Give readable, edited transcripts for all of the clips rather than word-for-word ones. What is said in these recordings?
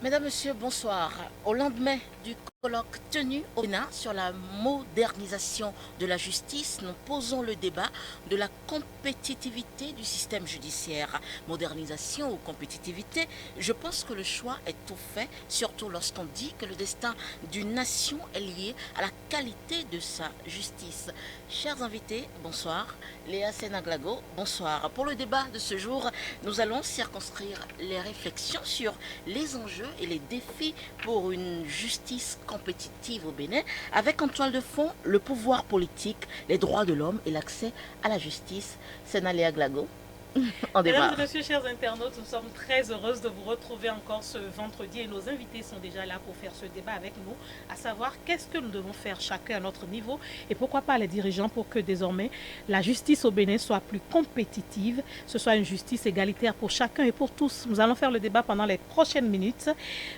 Mesdames, Messieurs, bonsoir. Au lendemain du colloque tenu au Bénin sur la modernisation de la justice, nous posons le débat de la compétitivité du système judiciaire. Modernisation ou compétitivité, je pense que le choix est tout fait, surtout lorsqu'on dit que le destin d'une nation est lié à la qualité de sa justice. Chers invités, bonsoir. Léa Senaglago, bonsoir. Pour le débat de ce jour, nous allons circonscrire les réflexions sur les enjeux et les défis pour une justice compétitive au Bénin, avec en toile de fond le pouvoir politique, les droits de l'homme et l'accès à la justice. Sénaléa Glago, on Mesdames démarre. et messieurs, chers internautes, nous sommes très heureuses de vous retrouver encore ce vendredi et nos invités sont déjà là pour faire ce débat avec nous, à savoir qu'est-ce que nous devons faire chacun à notre niveau et pourquoi pas les dirigeants pour que désormais la justice au Bénin soit plus compétitive, ce soit une justice égalitaire pour chacun et pour tous. Nous allons faire le débat pendant les prochaines minutes.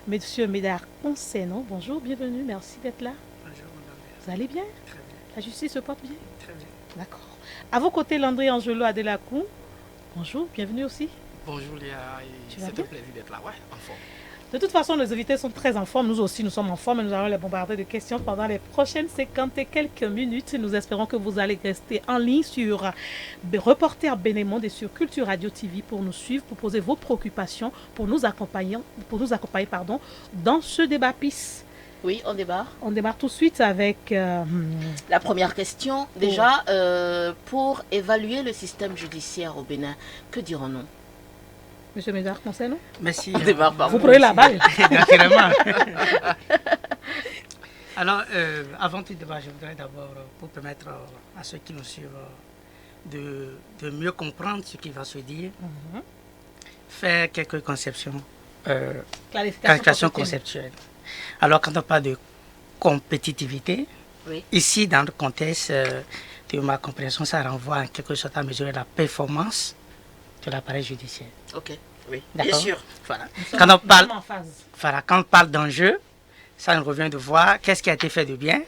Monsieur Médard Conseno, bonjour, bienvenue, merci d'être là. Bonjour, madame. Vous allez bien? Très bien, La justice se porte bien? très bien. D'accord. À vos côtés, Landry Angelo Adelacou. Bonjour, bienvenue aussi. Bonjour Léa, Tu vas c'est bien? un plaisir d'être là, ouais, en forme. De toute façon, nos invités sont très en forme. Nous aussi, nous sommes en forme et nous allons les bombarder de questions pendant les prochaines 50 et quelques minutes. Nous espérons que vous allez rester en ligne sur Reporter Bénémonde et sur Culture Radio TV pour nous suivre, pour poser vos préoccupations, pour nous accompagner dans ce débat PIS. Oui, on démarre. On démarre tout de suite avec... La première question, déjà, pour évaluer le système judiciaire au Bénin, que dirons-nous? Monsieur Médard Conseno. Merci. On démarre par Vous prenez la balle. Naturellement. Alors, avant tout débat, je voudrais d'abord, pour permettre à ceux qui nous suivent de mieux comprendre ce qui va se dire, faire quelques conceptions, clarifications conceptuelles. Alors, quand on parle de compétitivité, Oui. ici, dans le contexte de ma compréhension, ça renvoie en quelque sorte à mesurer la performance de l'appareil judiciaire. Ok, oui, bien D'accord. sûr. Voilà. Nous sommes Quand on parle, en phase. voilà, quand on parle d'enjeu, ça nous revient de voir qu'est-ce qui a été fait de bien.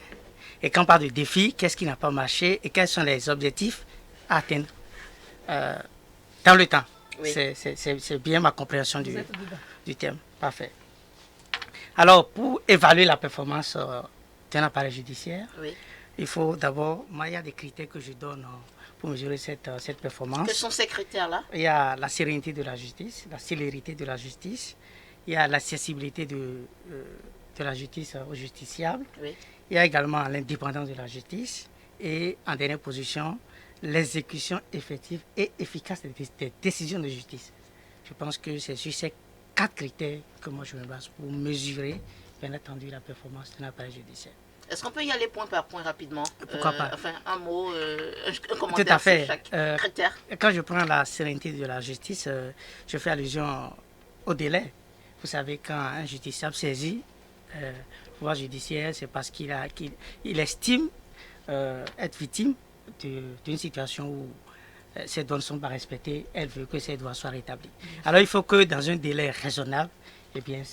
Et quand on parle de défis, qu'est-ce qui n'a pas marché et quels sont les objectifs à atteindre dans le temps. Oui. C'est bien ma compréhension Vous êtes dedans. du thème. Parfait. Alors, pour évaluer la performance d'un appareil judiciaire, Oui. il faut d'abord, moi, il y a des critères que je donne pour mesurer cette performance. Quels sont ces critères-là? Il y a la sérénité de la justice, la célérité de la justice, il y a l'accessibilité de la justice aux justiciables, Oui. il y a également l'indépendance de la justice et en dernière position, l'exécution effective et efficace des décisions de justice. Je pense que c'est sur ces 4 critères que moi je me base pour mesurer, bien entendu, la performance d'un appareil judiciaire. Est-ce qu'on peut y aller point par point rapidement? Pourquoi pas? Enfin, un mot, un commentaire Tout à fait. sur chaque critère. Quand je prends la sérénité de la justice, je fais allusion au délai. Vous savez, quand un justiciable saisit le pouvoir judiciaire, c'est parce qu'il estime être victime d'une situation où ses droits ne sont pas respectés. Elle veut que ses droits soient rétablis. Alors, il faut que dans un délai raisonnable, eh bien,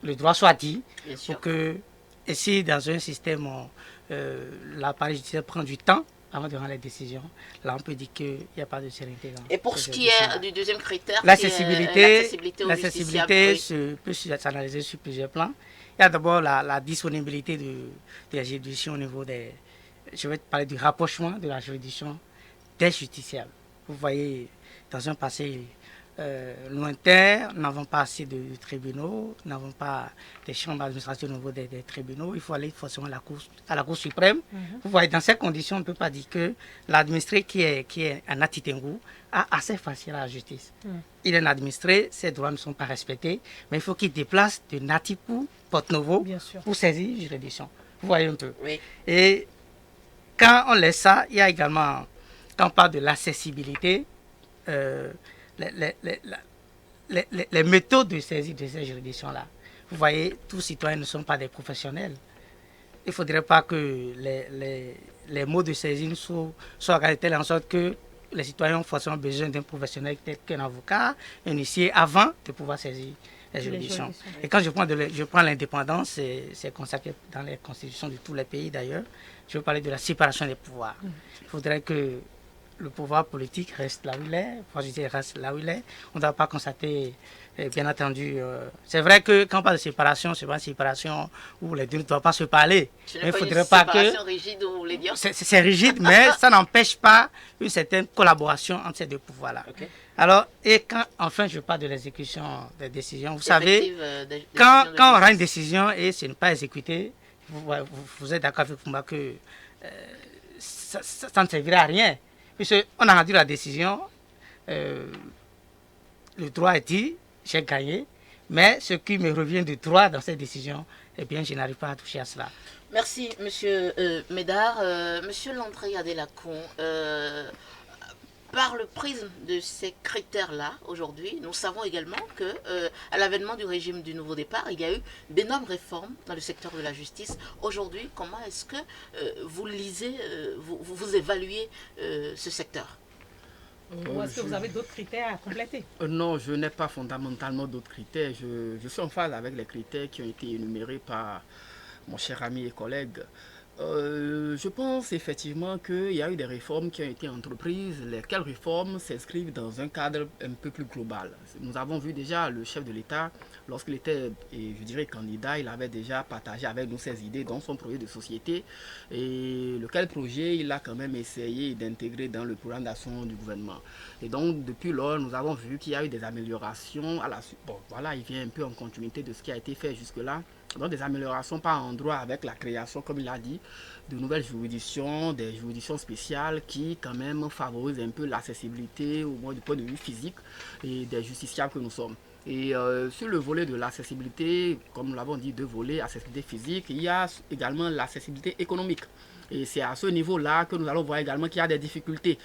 le droit soit dit Bien sûr. pour que, et si dans un système, l'appareil judiciaire prend du temps avant de rendre les décisions, là on peut dire qu'il n'y a pas de sérénité. Et pour ce qui est du deuxième critère, l'accessibilité aux justiciables, peut s'analyser sur plusieurs plans. Il y a d'abord la disponibilité des juridictions au niveau je vais parler du rapprochement de la juridiction des justiciables. Vous voyez, dans un passé lointain, nous n'avons pas assez de tribunaux, nous n'avons pas des chambres administratives au niveau des tribunaux. Il faut aller forcément à la Cour suprême. Vous voyez, dans ces conditions, on ne peut pas dire que l'administré qui est un Atitengu a assez facile à la justice. Il est un administré, ses droits ne sont pas respectés, mais il faut qu'il déplace de Natipou, Porte-Novo, Bien sûr. pour saisir juridiction. Vous voyez un peu. oui. Et quand on laisse ça, il y a également, quand on parle de l'accessibilité, les méthodes de saisie de ces juridictions-là. Vous voyez, tous citoyens ne sont pas des professionnels. Il ne faudrait pas que les mots de saisie soient organisés telle en sorte que les citoyens ont forcément besoin d'un professionnel tel qu'un avocat, un huissier, avant de pouvoir saisir les juridictions. Et quand je prends l'indépendance, c'est consacré dans les constitutions de tous les pays d'ailleurs. Je veux parler de la séparation des pouvoirs. Il faudrait que le pouvoir politique reste là où il est, le pouvoir judiciaire reste là où il est. On ne doit pas constater Et bien entendu, c'est vrai que quand on parle de séparation, c'est pas une séparation où les deux ne doivent pas se parler. Mais il faudrait pas que... séparation rigide, vous voulez dire? C'est rigide, mais ça n'empêche pas une certaine collaboration entre ces deux pouvoirs-là. Okay. Alors, et quand enfin je parle de l'exécution des décisions, vous savez, quand on rend une décision et ce n'est pas exécuté, vous êtes d'accord avec moi que ça ne servira à rien. Puisqu'on a rendu la décision, le droit est dit, j'ai gagné, mais ce qui me revient de droit dans cette décision, eh bien, je n'arrive pas à toucher à cela. Merci, Monsieur Médard. Monsieur Landry Adelacon, par le prisme de ces critères-là, aujourd'hui, nous savons également que à l'avènement du régime du nouveau départ, il y a eu d'énormes réformes dans le secteur de la justice. Aujourd'hui, comment est-ce que vous lisez, vous évaluez ce secteur? Ou est-ce que vous avez d'autres critères à compléter? Non, je n'ai pas fondamentalement d'autres critères. Je suis en phase avec les critères qui ont été énumérés par mon cher ami et collègue. Je pense effectivement qu'il y a eu des réformes qui ont été entreprises, lesquelles réformes s'inscrivent dans un cadre un peu plus global. Nous avons vu déjà le chef de l'État, lorsqu'il était, je dirais, candidat, il avait déjà partagé avec nous ses idées dans son projet de société, et lequel projet il a quand même essayé d'intégrer dans le programme d'action du gouvernement. Et donc depuis lors, nous avons vu qu'il y a eu des améliorations à la suite. Bon, voilà, il vient un peu en continuité de ce qui a été fait jusque-là. Donc des améliorations par endroit avec la création, comme il a dit, de nouvelles juridictions, des juridictions spéciales qui quand même favorisent un peu l'accessibilité, au moins du point de vue physique, et des justiciables que nous sommes. Et sur le volet de l'accessibilité, comme nous l'avons dit, deux volets, accessibilité physique, il y a également l'accessibilité économique. Et c'est à ce niveau-là que nous allons voir également qu'il y a des difficultés.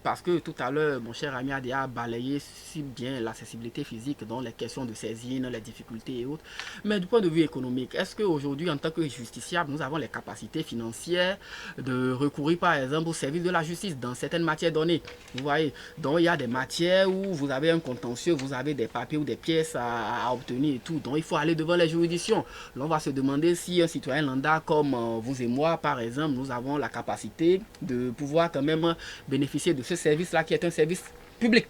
Parce que tout à l'heure, mon cher ami a déjà balayé si bien l'accessibilité physique, dans les questions de saisine, les difficultés et autres. Mais du point de vue économique, est-ce qu'aujourd'hui, en tant que justiciable, nous avons les capacités financières de recourir par exemple au service de la justice dans certaines matières données? Vous voyez, donc il y a des matières où vous avez un contentieux, vous avez des papiers ou des pièces à obtenir et tout. Donc il faut aller devant les juridictions. Là, on va se demander si un citoyen lambda comme vous et moi, par exemple, nous avons la capacité de pouvoir quand même bénéficier de ce service-là qui est un service public.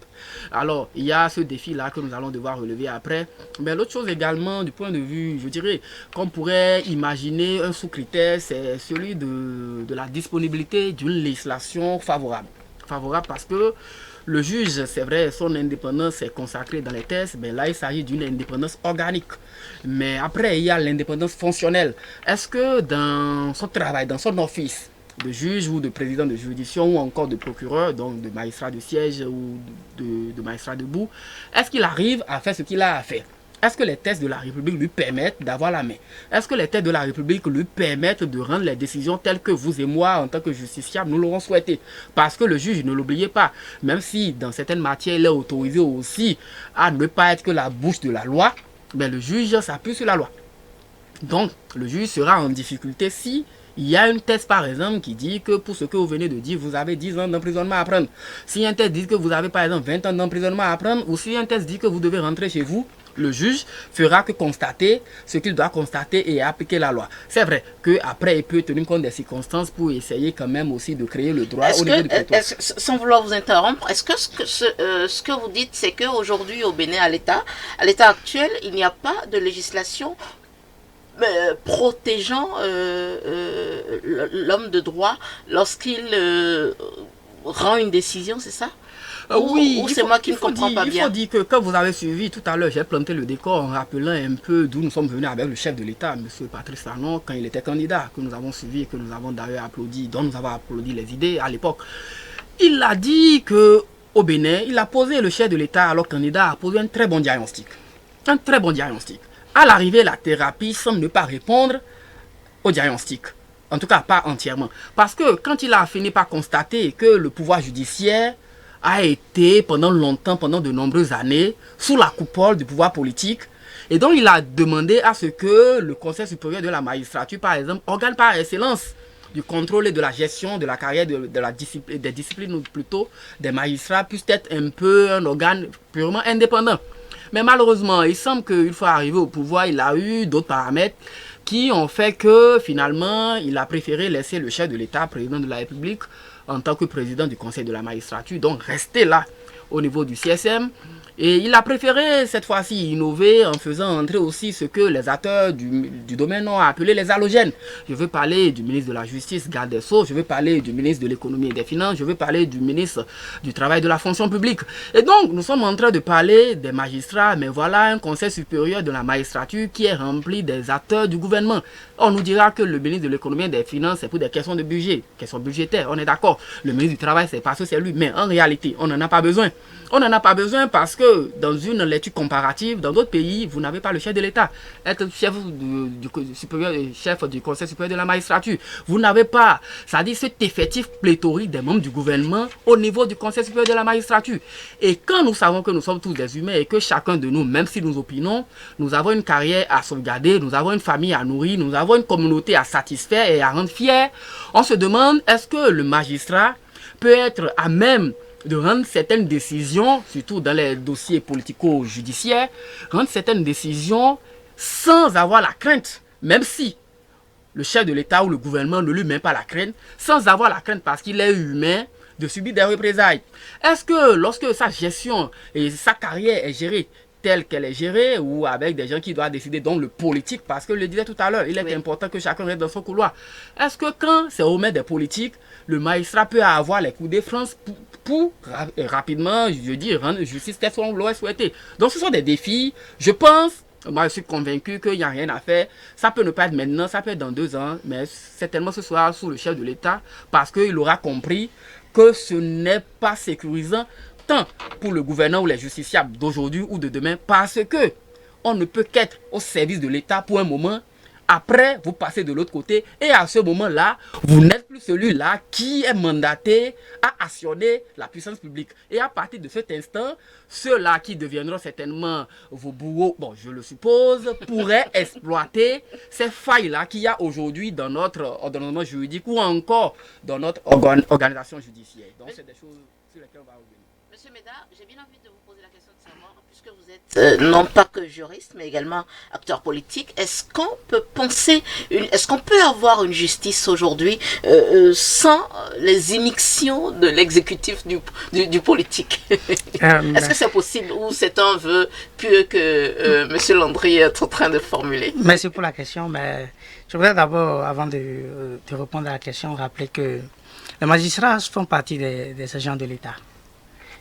Alors, il y a ce défi-là que nous allons devoir relever après. Mais l'autre chose également, du point de vue, je dirais, qu'on pourrait imaginer un sous-critère, c'est celui de la disponibilité d'une législation favorable. Favorable parce que le juge, c'est vrai, son indépendance est consacrée dans les textes, mais là, il s'agit d'une indépendance organique. Mais après, il y a l'indépendance fonctionnelle. Est-ce que dans son travail, dans son office de juge ou de président de juridiction ou encore de procureur, donc de magistrat de siège ou de magistrat debout, est-ce qu'il arrive à faire ce qu'il a à faire? Est-ce que les textes de la République lui permettent d'avoir la main? Est-ce que les textes de la République lui permettent de rendre les décisions telles que vous et moi, en tant que justiciables, nous l'aurons souhaité? Parce que le juge, ne l'oubliez pas, même si dans certaines matières, il est autorisé aussi à ne pas être que la bouche de la loi, mais le juge s'appuie sur la loi. Donc, le juge sera en difficulté si il y a une thèse, par exemple, qui dit que pour ce que vous venez de dire, vous avez 10 ans d'emprisonnement à prendre. Si un thèse dit que vous avez, par exemple, 20 ans d'emprisonnement à prendre, ou si un thèse dit que vous devez rentrer chez vous, le juge fera que constater ce qu'il doit constater et appliquer la loi. C'est vrai qu'après, il peut tenir compte des circonstances pour essayer quand même aussi de créer le droit au niveau du prétoire. Sans vouloir vous interrompre, est-ce que ce que vous dites, c'est qu'aujourd'hui au Bénin, à l'état actuel, il n'y a pas de législation protégeant l'homme de droit lorsqu'il rend une décision, c'est ça? Oui, c'est moi qui ne comprends pas bien. Il faut dire que quand vous avez suivi tout à l'heure, j'ai planté le décor en rappelant un peu d'où nous sommes venus avec le chef de l'État, M. Patrice Talon, quand il était candidat, que nous avons suivi et que nous avons d'ailleurs applaudi, dont nous avons applaudi les idées à l'époque. Il a dit que au Bénin, il a posé, le chef de l'État, alors candidat, a posé un très bon diagnostic. Un très bon diagnostic. À l'arrivée, la thérapie semble ne pas répondre au diagnostic. En tout cas, pas entièrement. Parce que quand il a fini par constater que le pouvoir judiciaire a été pendant longtemps, pendant de nombreuses années, sous la coupole du pouvoir politique. Et donc, il a demandé à ce que le Conseil supérieur de la magistrature, par exemple, organe par excellence du contrôle et de la gestion de la carrière des disciplines, ou plutôt des magistrats, puisse être un peu un organe purement indépendant. Mais malheureusement, il semble qu'une fois arrivé au pouvoir, il a eu d'autres paramètres qui ont fait que finalement, il a préféré laisser le chef de l'État, président de la République, en tant que président du Conseil de la magistrature, donc rester là au niveau du CSM Et il a préféré cette fois-ci innover en faisant entrer aussi ce que les acteurs du domaine ont appelé les halogènes. Je veux parler du ministre de la Justice, garde des Sceaux, je veux parler du ministre de l'Économie et des Finances, je veux parler du ministre du Travail et de la Fonction publique. Et donc, nous sommes en train de parler des magistrats, mais voilà un conseil supérieur de la magistrature qui est rempli des acteurs du gouvernement. On nous dira que le ministre de l'Économie et des Finances, c'est pour des questions de budget, questions budgétaires, on est d'accord. Le ministre du Travail, c'est parce que c'est lui, mais en réalité, on n'en a pas besoin. On n'en a pas besoin parce que dans une lecture comparative, dans d'autres pays, vous n'avez pas le chef de l'État. Être chef chef du Conseil supérieur de la magistrature. Vous n'avez pas, c'est-à-dire cet effectif pléthorique des membres du gouvernement au niveau du Conseil supérieur de la magistrature. Et quand nous savons que nous sommes tous des humains et que chacun de nous, même si nous opinons, nous avons une carrière à sauvegarder, nous avons une famille à nourrir, nous avons une communauté à satisfaire et à rendre fière, on se demande est-ce que le magistrat peut être à même de rendre certaines décisions, surtout dans les dossiers politico-judiciaires, rendre certaines décisions sans avoir la crainte, même si le chef de l'État ou le gouvernement ne lui met pas la crainte, sans avoir la crainte parce qu'il est humain, de subir des représailles. Est-ce que lorsque sa gestion et sa carrière est gérée telle qu'elle est gérée ou avec des gens qui doivent décider, donc le politique, parce que je le disais tout à l'heure, il est important que chacun reste dans son couloir. Est-ce que quand c'est au maître des politiques, le magistrat peut avoir les coups de France pour rapidement, je dis, rendre justice telle qu'on l'aurait souhaité. Donc ce sont des défis, je pense. Moi, je suis convaincu qu'il n'y a rien à faire. Ça peut ne pas être maintenant, ça peut être dans 2 ans, mais certainement ce sera sous le chef de l'État parce qu'il aura compris que ce n'est pas sécurisant tant pour le gouverneur ou les justiciables d'aujourd'hui ou de demain parce que on ne peut qu'être au service de l'État pour un moment. Après, vous passez de l'autre côté et à ce moment-là, vous n'êtes plus celui-là qui est mandaté à actionner la puissance publique. Et à partir de cet instant, ceux-là qui deviendront certainement vos bourreaux, bon, je le suppose, pourraient exploiter ces failles-là qu'il y a aujourd'hui dans notre ordonnement juridique ou encore dans notre organisation judiciaire. Donc, c'est des choses sur lesquelles on va revenir. Monsieur Méda, j'ai bien envie de vous poser la question de savoir, puisque vous êtes non pas que juriste, mais également acteur politique, est-ce qu'on peut penser, est-ce qu'on peut avoir une justice aujourd'hui sans les immixtions de l'exécutif du politique? Est-ce que c'est possible ou c'est un vœu pieux que Monsieur Landry est en train de formuler? Merci pour la question, mais je voudrais d'abord, avant de répondre à la question, rappeler que les magistrats font partie des agents de l'État.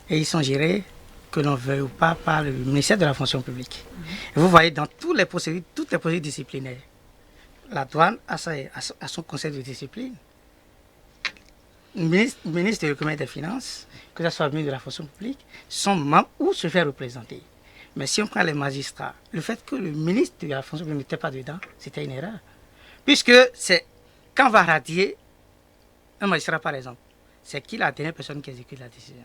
Et ils sont gérés, que l'on veuille ou pas, par le ministère de la fonction publique. Et vous voyez, dans toutes les procédures disciplinaires, la douane a son conseil de discipline. Le ministre de l'Économie et des Finances, que ce soit le ministre de la fonction publique, sont membres ou se fait représenter. Mais si on prend les magistrats, le fait que le ministre de la fonction publique n'était pas dedans, c'était une erreur. Puisque c'est quand on va radier un magistrat, par exemple, c'est qui la dernière personne qui exécute la décision?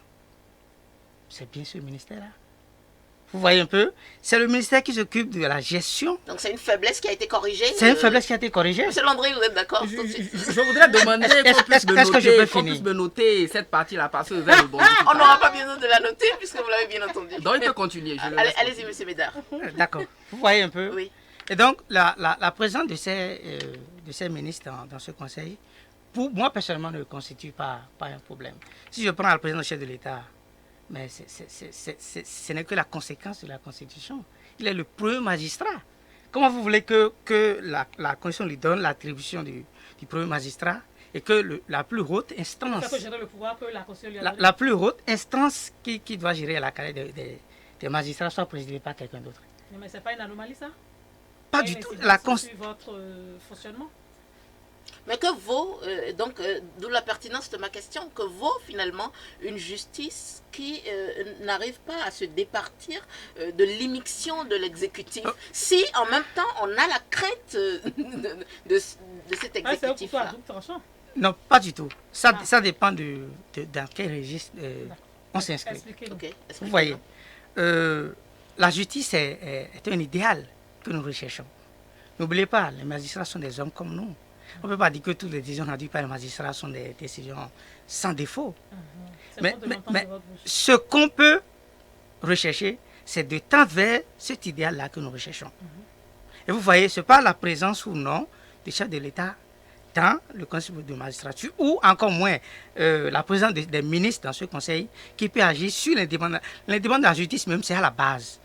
C'est bien ce ministère-là. Vous voyez un peu, c'est le ministère qui s'occupe de la gestion. Donc c'est une faiblesse qui a été corrigée. C'est une faiblesse qui a été corrigée. Monsieur Landry, vous êtes d'accord? Je voudrais demander qu'on puisse me noter cette partie-là parce que vous avez le bon. On n'aura pas besoin de la noter puisque vous l'avez bien entendu. Donc il peut continuer. Allez-y, monsieur Médard. D'accord. Vous voyez un peu. Oui. Et donc la présence de ces ministres dans ce conseil, pour moi personnellement, ne constitue pas un problème. Si je prends la présidence du chef de l'État, mais ce n'est que la conséquence de la Constitution. Il est le premier magistrat. Comment vous voulez que la Constitution lui donne l'attribution du premier magistrat et que la plus haute instance, la plus haute instance qui doit gérer la carrière des magistrats soit présidée par quelqu'un d'autre? Mais ce n'est pas une anomalie, ça? Pas du tout. Votre fonctionnement? Mais que vaut, d'où la pertinence de ma question, que vaut finalement une justice qui n'arrive pas à se départir de l'immixtion de l'exécutif, si en même temps on a la crainte de cet exécutif-là? Non, pas du tout. Ça dépend dans quel registre on s'inscrit. Okay. Vous voyez, la justice est un idéal que nous recherchons. N'oubliez pas, les magistrats sont des hommes comme nous. On ne peut pas dire que toutes les décisions rendues par les magistrats sont des décisions sans défaut. Mais ce qu'on peut rechercher, c'est de tendre vers cet idéal-là que nous recherchons. Et vous voyez, ce n'est pas la présence ou non du chef de l'État dans le conseil de magistrature ou encore moins la présence des ministres dans ce conseil qui peut agir sur l'indépendance. L'indépendance de la justice même, c'est à la base.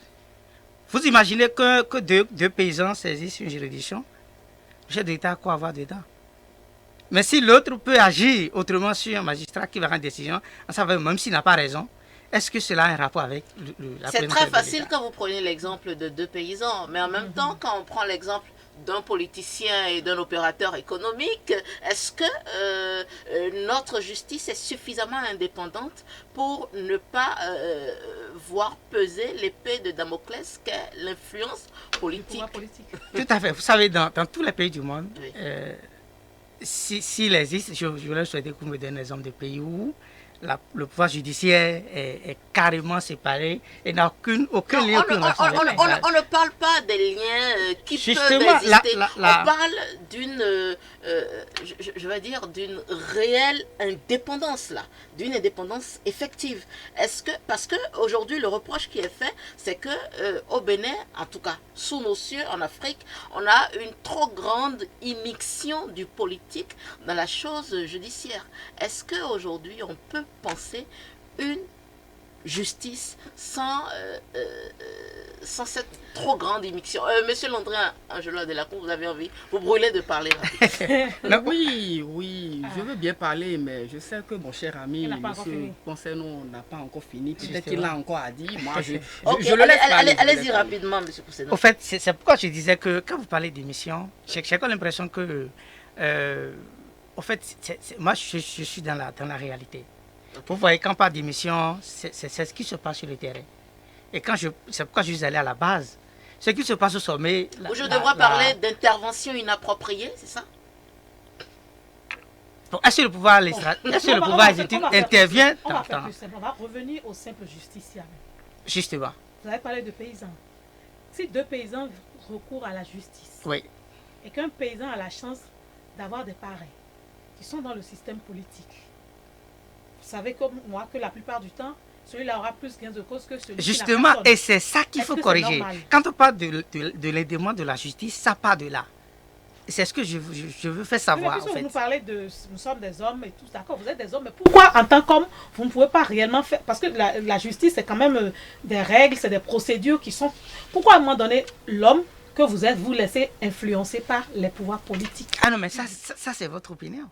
Vous imaginez que deux paysans saisissent une juridiction, le chef de l'État a quoi avoir dedans? Mais si l'autre peut agir autrement sur un magistrat qui va rendre décision, même s'il n'a pas raison, est-ce que cela a un rapport avec la C'est présence très de facile l'État? quand vous prenez l'exemple de deux paysans, mais en même temps, quand on prend l'exemple d'un politicien et d'un opérateur économique, est-ce que notre justice est suffisamment indépendante pour ne pas voir peser l'épée de Damoclès qu'est l'influence politique? Tout à fait. Vous savez, dans tous les pays du monde, Oui. s'il existe, je voulais souhaiter que vous me donniez un exemple de pays où le pouvoir judiciaire est carrément séparé et n'a aucun Non, lien, aucune relation avec le pouvoir. on ne parle pas des liens qui Justement, peuvent exister. la- On parle d'une, je vais dire, d'une réelle indépendance là, d'une indépendance effective. Est-ce que, parce que aujourd'hui le reproche qui est fait, c'est que au Bénin, en tout cas sous nos cieux en Afrique, on a une trop grande immixtion du politique dans la chose judiciaire. Est-ce que aujourd'hui on peut penser une justice sans cette trop grande immixtion? Monsieur Landry Angelo Adelacour, vous avez envie, vous brûlez de parler. Oui, je veux bien parler, mais je sais que mon cher ami, Il n'a pas encore monsieur fini. Ponceno, n'a pas encore fini. Peut-être Justement. qu'il a encore à dire. Moi, Ok, je le laisse parler. je le allez-y laisse parler. rapidement, monsieur Poussenon. Au fait, c'est pourquoi je disais que quand vous parlez d'émission, j'ai comme l'impression que, au fait, moi, je suis dans la réalité. Vous voyez, quand on parle d'émission, c'est ce qui se passe sur le terrain. Et c'est pourquoi je suis allé à la base. Ce qui se passe au sommet. Je devrais parler d'intervention inappropriée, c'est ça? Est-ce que le pouvoir exécutif intervient On va dans faire plus simple. On va revenir au simple justiciable. Justement, Vous avez parlé de paysans. Si deux paysans recourent à la justice oui. et qu'un paysan a la chance d'avoir des pareils qui sont dans le système politique, vous savez comme moi que la plupart du temps, celui-là aura plus gain de cause que celui qui n'a Justement, personne. et c'est ça qu'il Est-ce faut que c'est corriger. normal? Quand on parle de l'aidement de la justice, ça part de là. C'est ce que je veux faire Oui, mais savoir, en puisque fait. vous nous parlez de nous sommes des hommes et tout, d'accord, vous êtes des hommes, mais pourquoi en tant qu'homme, vous ne pouvez pas réellement faire, parce que la justice, c'est quand même des règles, c'est des procédures qui sont... Pourquoi à un moment donné, l'homme que vous êtes, vous laissez influencer par les pouvoirs politiques? Ah non, mais ça c'est votre opinion.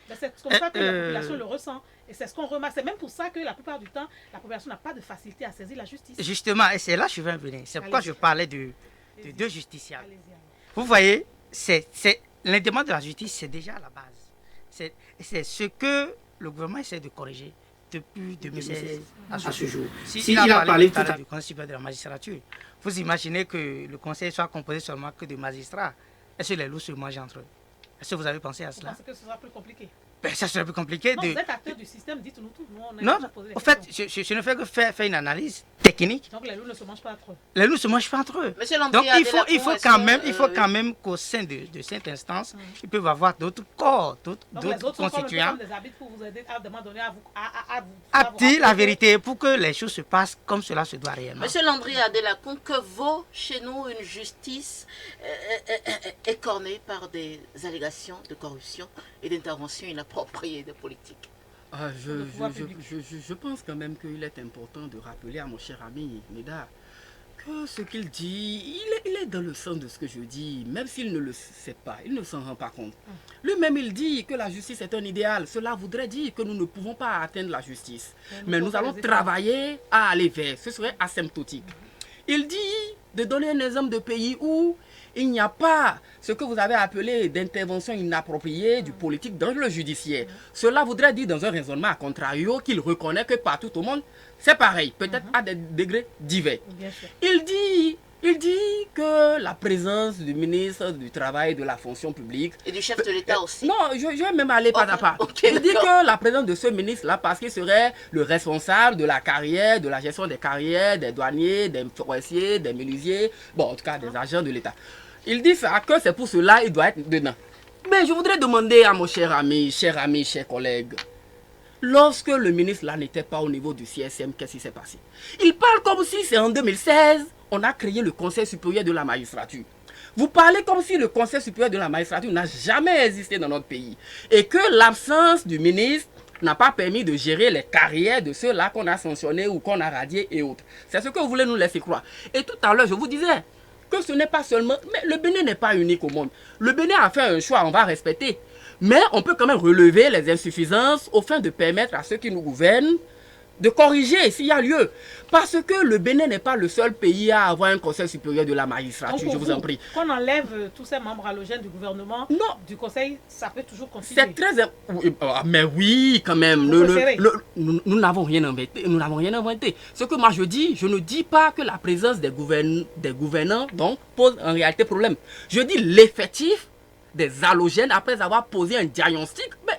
Ben, c'est comme ça que la population le ressent. Et c'est ce qu'on remarque. C'est même pour ça que la plupart du temps, la population n'a pas de facilité à saisir la justice. Justement, et c'est là que je veux en venir. C'est pourquoi Allez-y. je parlais de deux justiciables. Allez-y, allez. Vous voyez, l'indépendance de la justice, c'est déjà à la base. C'est ce que le gouvernement essaie de corriger depuis 2016 à ce jour. Il a parlé tout à l'heure du conseil supérieur de la magistrature. Vous imaginez que le conseil soit composé seulement que de magistrats. Est-ce que les loups se mangent entre eux? Est-ce que vous avez pensé à Vous cela? pensez que ce sera plus compliqué? Ben, ça serait plus compliqué Non, de... vous êtes acteur du système, dites-nous tout. Nous, on a Non, déjà posé des en fait, questions. je ne fais que faire une analyse technique. Donc les loups ne se mangent pas trop. Les loups ne se mangent pas entre eux. Monsieur Landry Donc il faut Adelacour, quand même qu'au sein de cette instance, ils peuvent avoir d'autres corps, Donc les d'autres autres sont constituants, comme des arbitres pour vous aider à demander à vous à vous dire la rappeler. vérité pour que les choses se passent comme cela se doit réellement. Monsieur Landry Adelacour, que vaut chez nous une justice écornée par des allégations de corruption et d'intervention inappropriée de politique? Ah, le pouvoir public. je pense quand même qu'il est important de rappeler à mon cher ami Médard que ce qu'il dit, il est dans le sens de ce que je dis, même s'il ne le sait pas, il ne s'en rend pas compte. Lui-même, il dit que la justice est un idéal. Cela voudrait dire que nous ne pouvons pas atteindre la justice. Mais nous allons travailler à aller vers. Ce serait asymptotique. Il dit de donner un exemple de pays où il n'y a pas ce que vous avez appelé d'intervention inappropriée du politique dans le judiciaire. Cela voudrait dire dans un raisonnement à contrario qu'il reconnaît que partout au monde, c'est pareil, peut-être à des degrés divers. Bien sûr. Il dit que la présence du ministre du Travail et de la fonction publique... Et du chef de l'État aussi? Non, je vais même aller pas à pas. Ok, Il dit d'accord. que la présence de ce ministre-là, parce qu'il serait le responsable de la carrière, de la gestion des carrières, des douaniers, des forestiers, des menuisiers, bon, en tout cas des agents de l'État. Il dit ça, que c'est pour cela qu'il doit être dedans. Mais je voudrais demander à mon cher ami, cher collègue, lorsque le ministre là n'était pas au niveau du CSM, qu'est-ce qui s'est passé? Il parle comme si c'est en 2016, on a créé le Conseil supérieur de la magistrature. Vous parlez comme si le Conseil supérieur de la magistrature n'a jamais existé dans notre pays et que l'absence du ministre n'a pas permis de gérer les carrières de ceux-là qu'on a sanctionnés ou qu'on a radiés et autres. C'est ce que vous voulez nous laisser croire. Et tout à l'heure, je vous disais que ce n'est pas seulement... Mais le Bénin n'est pas unique au monde. Le Bénin a fait un choix, on va respecter. Mais on peut quand même relever les insuffisances au fin de permettre à ceux qui nous gouvernent de corriger s'il y a lieu. Parce que le Bénin n'est pas le seul pays à avoir un conseil supérieur de la magistrature, je vous en prie. Qu'on enlève tous ces membres halogènes du gouvernement, non, du conseil, ça peut toujours continuer. C'est très... Mais oui, quand même. Nous n'avons rien inventé. Nous n'avons rien inventé. Ce que moi je dis, je ne dis pas que la présence des gouvernants donc, pose en réalité problème. Je dis l'effectif des halogènes après avoir posé un diagnostic. Mais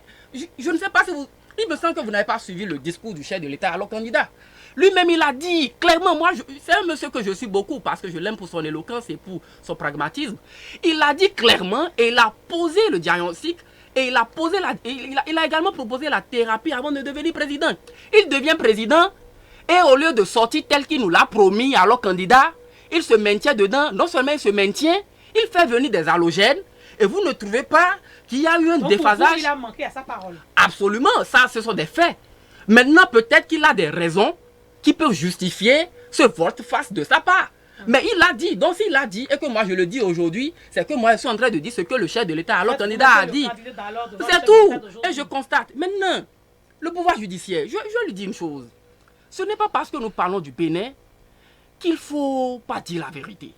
je ne sais pas si vous... Il me semble que vous n'avez pas suivi le discours du chef de l'État alors candidat. Lui-même, il a dit clairement, c'est un monsieur que je suis beaucoup parce que je l'aime pour son éloquence et pour son pragmatisme. Il a dit clairement et il a posé le diagnostic et il a également proposé la thérapie avant de devenir président. Il devient président et au lieu de sortir tel qu'il nous l'a promis alors candidat, il se maintient dedans. Non seulement il se maintient, il fait venir des halogènes. Et vous ne trouvez pas qu'il y a eu un déphasage? Pour vous, il a manqué à sa parole. Absolument, ça, ce sont des faits. Maintenant, peut-être qu'il a des raisons qui peuvent justifier ce volte-face de sa part. Mais il l'a dit. Donc, s'il l'a dit, et que moi je le dis aujourd'hui, c'est que moi je suis en train de dire ce que le chef de l'État, alors candidat, a dit. C'est tout. Et je constate. Maintenant, le pouvoir judiciaire, je lui dis une chose. Ce n'est pas parce que nous parlons du Bénin qu'il ne faut pas dire la vérité.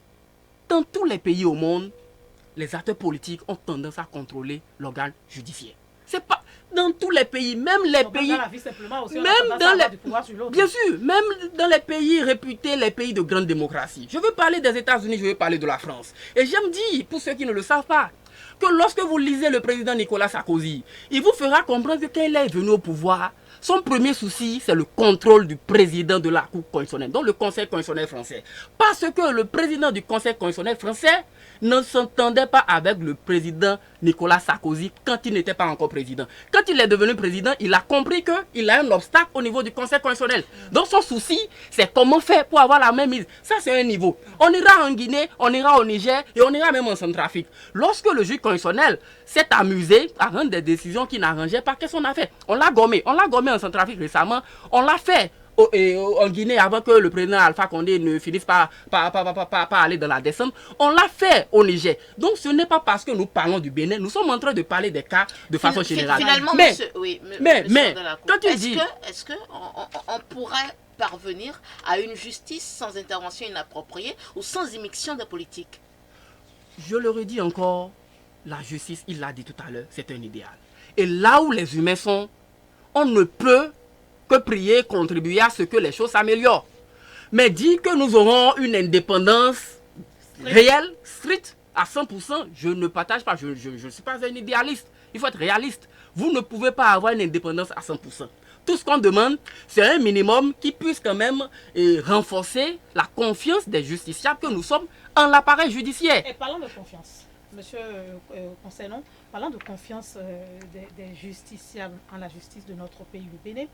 Dans tous les pays au monde, les acteurs politiques ont tendance à contrôler l'organe judiciaire. C'est pas dans tous les pays, même les pays, dans la vie simplement aussi, même dans les, du pouvoir sur l'autre. bien sûr, même dans les pays réputés, les pays de grande démocratie. Je veux parler des États-Unis, je veux parler de la France. Et j'aime dire, pour ceux qui ne le savent pas, que lorsque vous lisez le président Nicolas Sarkozy, il vous fera comprendre que quand il est venu au pouvoir, son premier souci, c'est le contrôle du président de la Cour constitutionnelle, donc le Conseil constitutionnel français. Parce que le président du Conseil constitutionnel français ne s'entendait pas avec le président Nicolas Sarkozy quand il n'était pas encore président. Quand il est devenu président, il a compris qu'il a un obstacle au niveau du Conseil constitutionnel. Donc son souci, c'est comment faire pour avoir la même mise. Ça, c'est un niveau. On ira en Guinée, on ira au Niger et on ira même en Centrafrique. Lorsque le juge constitutionnel s'est amusé à rendre des décisions qui n'arrangeaient pas, qu'est-ce qu'on a fait? On l'a gommé. On l'a gommé en Centrafrique récemment. On l'a fait en Guinée avant que le président Alpha Condé ne finisse par aller dans la descente. On l'a fait au Niger. Donc ce n'est pas parce que nous parlons du Bénin, nous sommes en train de parler des cas de façon générale. Finalement, mais, monsieur, oui, mais quand tu dis... Est-ce qu'on pourrait parvenir à une justice sans intervention inappropriée ou sans immixtion des politiques? Je le redis encore, la justice, il l'a dit tout à l'heure, c'est un idéal. Et là où les humains sont, on ne peut que prier, contribuer à ce que les choses s'améliorent. Mais dire que nous aurons une indépendance réelle, stricte, à 100%, je ne partage pas. Je ne suis pas un idéaliste. Il faut être réaliste. Vous ne pouvez pas avoir une indépendance à 100%. Tout ce qu'on demande, c'est un minimum qui puisse quand même renforcer la confiance des justiciables que nous sommes en l'appareil judiciaire. Et parlons de confiance. Monsieur Conseillant, parlant de confiance des justiciables en la justice de notre pays, le Bénin,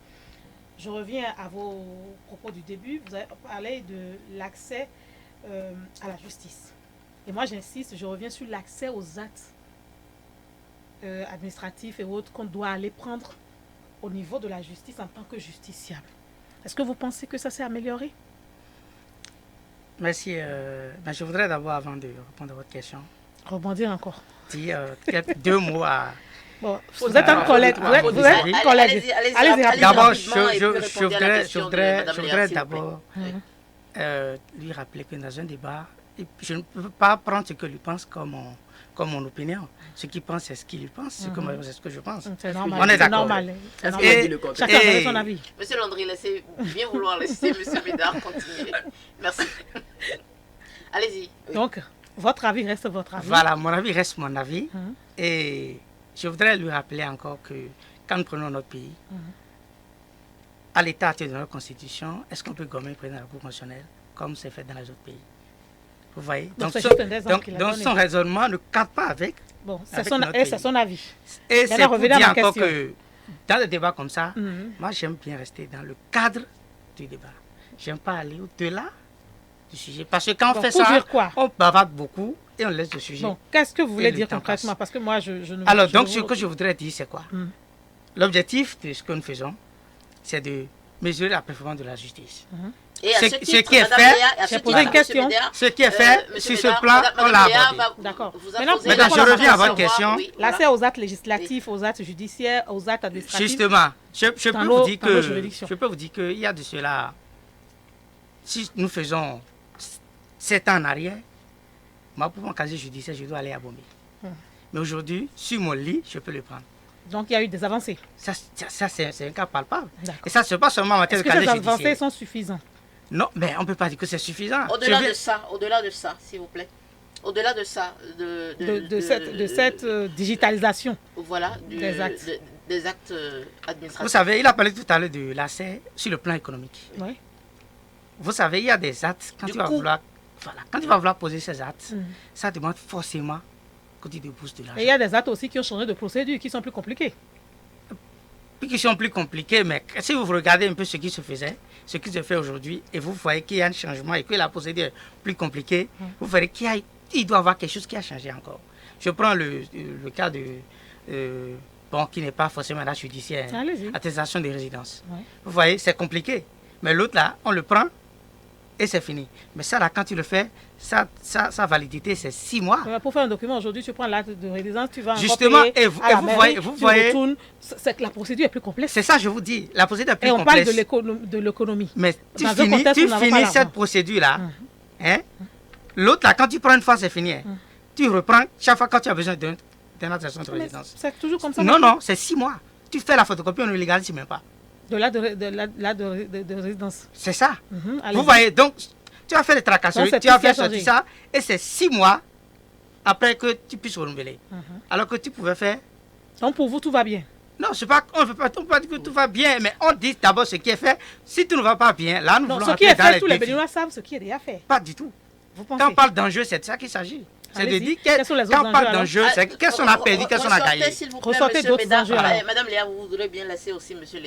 je reviens à vos propos du début. Vous avez parlé de l'accès à la justice. Et moi, j'insiste, je reviens sur l'accès aux actes administratifs et autres qu'on doit aller prendre au niveau de la justice en tant que justiciable. Est-ce que vous pensez que ça s'est amélioré? Merci. Je voudrais d'abord, avant de répondre à votre question, rebondir encore. Dire deux mots à... Bon, vous êtes un collègue. Vous êtes une collègue. Allez-y. D'abord, je voudrais d'abord lui rappeler que dans un débat, je ne peux pas prendre ce que lui pense comme mon opinion. Ce qu'il pense, c'est ce qu'il pense. C'est ce que je pense. C'est normal. On est d'accord. Chacun a son avis. Monsieur Landry, laissez bien vouloir laisser Monsieur Bédard continuer. Merci. Allez-y. Oui. Donc, votre avis reste votre avis. Voilà, mon avis reste mon avis. Et je voudrais lui rappeler encore que quand nous prenons notre pays, à l'état actuel de notre constitution, est-ce qu'on peut gommer le président de la Cour constitutionnelle comme c'est fait dans les autres pays? Vous voyez? Donc son raisonnement ne cadre pas avec. Bon, c'est son avis. Et c'est pour dire encore que dans des débats comme ça, moi j'aime bien rester dans le cadre du débat. J'aime pas aller au-delà du sujet. Parce que quand on Donc, fait pour ça, dire quoi? on bavarde beaucoup et on laisse le sujet. Bon, qu'est-ce que vous voulez Et le dire temps concrètement? passe. Parce que moi, je ne... Alors, je donc, ne- ce que je voudrais dire, c'est quoi? Hmm. L'objectif de ce que nous faisons, c'est de mesurer la performance de la justice. Et à Ce- ce ce titre, qui est Madame fait, Léa, et à j'ai ce posé titre, une question. Monsieur Médard, Ce qui est fait, Monsieur sur ce Médard, plan, Madame on l'a Léa abordé. D'accord. vous a Maintenant, posé maintenant, la je reviens question à votre savoir, question. oui, voilà. L'accès aux actes législatifs, aux actes judiciaires, aux actes administratifs. Justement, je Dans peux nos- vous dire dans nos que juridictions. je peux vous dire qu'il y a de cela. Si nous faisons 7 ans en arrière, moi pour mon casier judiciaire, je dois aller à Bombay. Mais aujourd'hui, sur mon lit, je peux le prendre. Donc, il y a eu des avancées. Ça, c'est un cas palpable. D'accord. Et ça, c'est pas seulement en matière Est-ce de que ces casier avancées judiciaire. sont suffisantes? Non, mais on ne peut pas dire que c'est suffisant. Au-delà Je de vais- ça, s'il vous plaît. Au-delà de ça, de cette digitalisation? voilà, des actes. des actes administratifs. Vous savez, il a parlé tout à l'heure de l'accès sur le plan économique. Oui. Vous savez, il y a des actes, quand Du tu vas coup- vouloir, voilà, quand tu vas vouloir poser ces actes, Mhm. ça demande forcément que tu débourses de l'argent. Et il y a des actes aussi qui ont changé de procédure, qui sont plus compliqués. Puis qui sont plus compliqués, mais si vous regardez un peu ce qui se faisait, ce qui se fait aujourd'hui, et vous voyez qu'il y a un changement et que la procédure est plus compliquée, vous verrez qu'il doit y avoir quelque chose qui a changé encore. Je prends le cas de, bon, qui n'est pas forcément la judiciaire, Allez-y. attestation de résidence. Ouais. Vous voyez, c'est compliqué. Mais l'autre là, on le prend et c'est fini. Mais ça là, quand tu le fais, sa validité, c'est 6 mois. Pour faire un document aujourd'hui, tu prends l'acte de résidence, tu vas encore Justement, payer et vous- à et la vous mairie, voyez- vous tu voyez- retournes. C'est que la procédure est plus complexe. C'est ça, je vous dis. La procédure est plus Et on complexe. parle de l'économie. Mais tu Dans un finis, contexte où nous n'avons pas cette l'argent. procédure-là. Hein? L'autre, là, quand tu prends une fois, c'est fini. Hein. Tu reprends chaque fois quand tu as besoin d'une attestation de Mais résidence. c'est toujours comme ça. Non, non, c'est 6 mois. Tu fais la photocopie, on ne légalise même pas. De de résidence. C'est ça. Allez-y. Vous voyez, donc, tu as fait les tracasseries, Donc, c'est tu as tout ce qui a fait sortir changé. ça, et c'est 6 mois après que tu puisses renouveler. Alors que tu pouvais faire. Donc pour vous, tout va bien. Non, c'est pas, on ne peut pas dire que tout va bien, mais on dit d'abord ce qui est fait. Si tout ne va pas bien, là, nous Donc voulons ce qui entrer est dans fait, les tous les défis. Béninois savent ce qui est déjà fait. Pas du tout. Vous pensez? Quand on parle d'enjeu, c'est de ça qu'il s'agit. C'est de Allez-y. dire Quels sont les autres quand on parle enjeux, d'enjeu, c'est qu'est-ce qu'on a perdu, qu'est-ce qu'on a Ressortez, gagné. s'il vous plaît, Ressortez Monsieur d'autres Médard. enjeux, alors. Madame Léa, vous voudrez bien laisser aussi Monsieur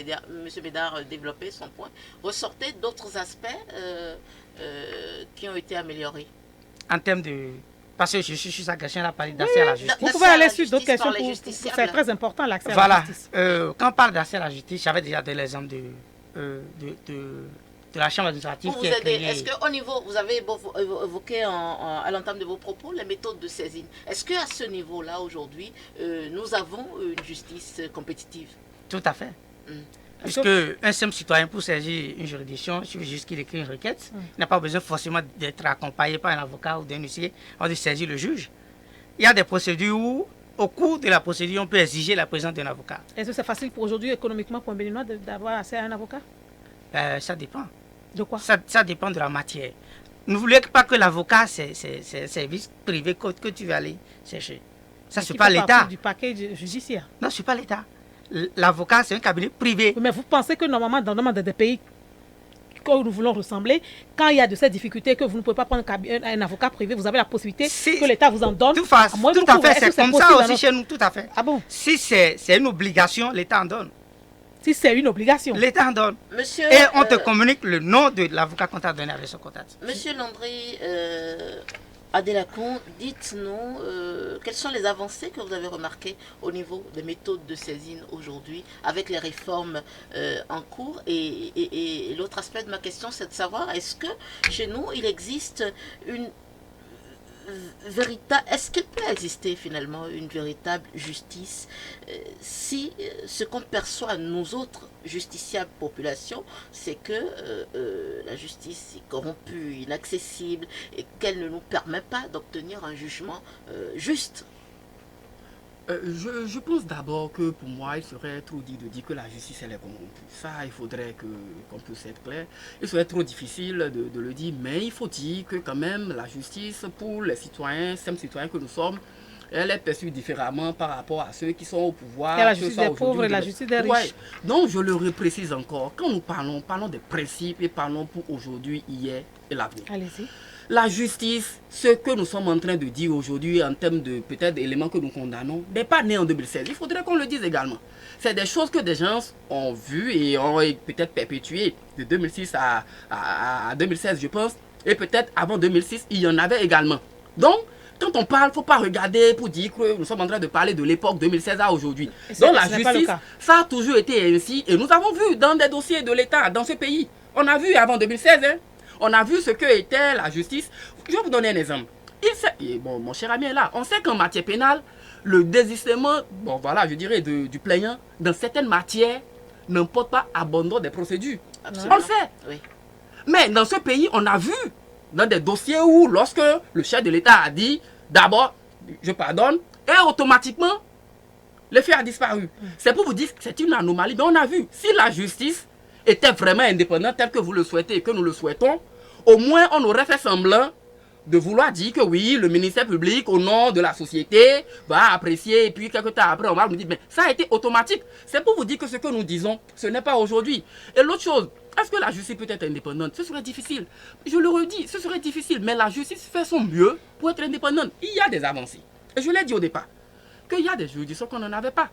Médard développer son point. Ressortez d'autres aspects qui ont été améliorés. En termes de. Parce que je suis sur sa question, elle a parlé d'accès à la justice. Vous D'accès pouvez à aller la sur d'autres justice par questions. les C'est justiciables. très important l'accès à la Voilà. justice. Quand on parle d'accès à la justice, j'avais déjà donné l'exemple de la chambre administrative Pour qui vous est aider, créée. est-ce qu'au niveau, vous avez évoqué à l'entame de vos propos les méthodes de saisine. Est-ce qu'à ce niveau-là, aujourd'hui, nous avons une justice compétitive? Tout à fait. Puisque un simple citoyen, pour saisir une juridiction, il suffit juste qu'il écrit une requête. Il n'a pas besoin forcément d'être accompagné par un avocat ou d'un huissier avant de saisir le juge. Il y a des procédures où, au cours de la procédure, on peut exiger la présence d'un avocat. Est-ce que c'est facile pour aujourd'hui, économiquement, pour un Béninois d'avoir accès à un avocat? Ça dépend. De quoi? Ça dépend de la matière. Ne voulez pas que l'avocat, c'est un service privé que tu vas aller chercher. Ça, c'est Qui pas fait l'État. partie du paquet judiciaire. Non, c'est pas l'État. L'avocat, c'est un cabinet privé. Oui, mais vous pensez que normalement, dans des pays que nous voulons ressembler, quand il y a de ces difficultés que vous ne pouvez pas prendre un avocat privé, vous avez la possibilité Si- que l'État vous en donne. Tout à moins de à couvrir. fait, Est-ce c'est que comme ça possible aussi dans chez nous, tout à fait. Ah bon? Si c'est une obligation, l'État en donne. Si c'est une obligation. L'État en donne. Monsieur, Et on te communique le nom de l'avocat qu'on t'a donné avec son contact. Monsieur Landry Adélacon, dites-nous quelles sont les avancées que vous avez remarquées au niveau des méthodes de saisine aujourd'hui avec les réformes en cours. Et l'autre aspect de ma question, c'est de savoir, est-ce que chez nous, il existe une véritable... Est-ce qu'il peut exister finalement une véritable justice si ce qu'on perçoit nous autres justiciables population, c'est que la justice est corrompue, inaccessible et qu'elle ne nous permet pas d'obtenir un jugement juste? Je pense d'abord que pour moi, il serait trop dit de dire que la justice elle est corrompue. Ça, il faudrait qu'on puisse être clair. Il serait trop difficile de le dire, mais il faut dire que quand même la justice pour les citoyens, simples citoyens que nous sommes, elle est perçue différemment par rapport à ceux qui sont au pouvoir. Il y a la que justice ce soit des pauvres et aujourd'hui la des- justice des riches. Ouais. Donc je le reprécise encore. Quand nous parlons des principes et parlons pour aujourd'hui, hier et l'avenir. Allez-y. La justice, ce que nous sommes en train de dire aujourd'hui en termes de peut-être d'éléments que nous condamnons, n'est pas né en 2016. Il faudrait qu'on le dise également. C'est des choses que des gens ont vues et ont peut-être perpétuées de 2006 à 2016, je pense. Et peut-être avant 2006, il y en avait également. Donc, quand on parle, il ne faut pas regarder pour dire que nous sommes en train de parler de l'époque 2016 à aujourd'hui. Donc la justice, ça a toujours été ainsi. Et nous avons vu dans des dossiers de l'État, dans ce pays, on a vu avant 2016, hein, on a vu ce que était la justice. Je vais vous donner un exemple. Bon, mon cher ami est là. On sait qu'en matière pénale, le désistement, bon voilà, je dirais, du plaignant, dans certaines matières, n'importe pas abandon des procédures. Absolument. On le sait. Oui. Mais dans ce pays, on a vu dans des dossiers où, lorsque le chef de l'État a dit, d'abord, je pardonne, et automatiquement, le fait a disparu. C'est pour vous dire que c'est une anomalie. Mais on a vu, si la justice était vraiment indépendante, telle que vous le souhaitez et que nous le souhaitons, au moins on aurait fait semblant de vouloir dire que oui, le ministère public, au nom de la société, va apprécier, et puis quelques temps après, on va nous dire, mais ça a été automatique. C'est pour vous dire que ce que nous disons, ce n'est pas aujourd'hui. Et l'autre chose, est-ce que la justice peut être indépendante? Ce serait difficile. Je le redis, ce serait difficile, mais la justice fait son mieux pour être indépendante. Il y a des avancées. Et je l'ai dit au départ, qu'il y a des juridictions qu'on n'en avait pas.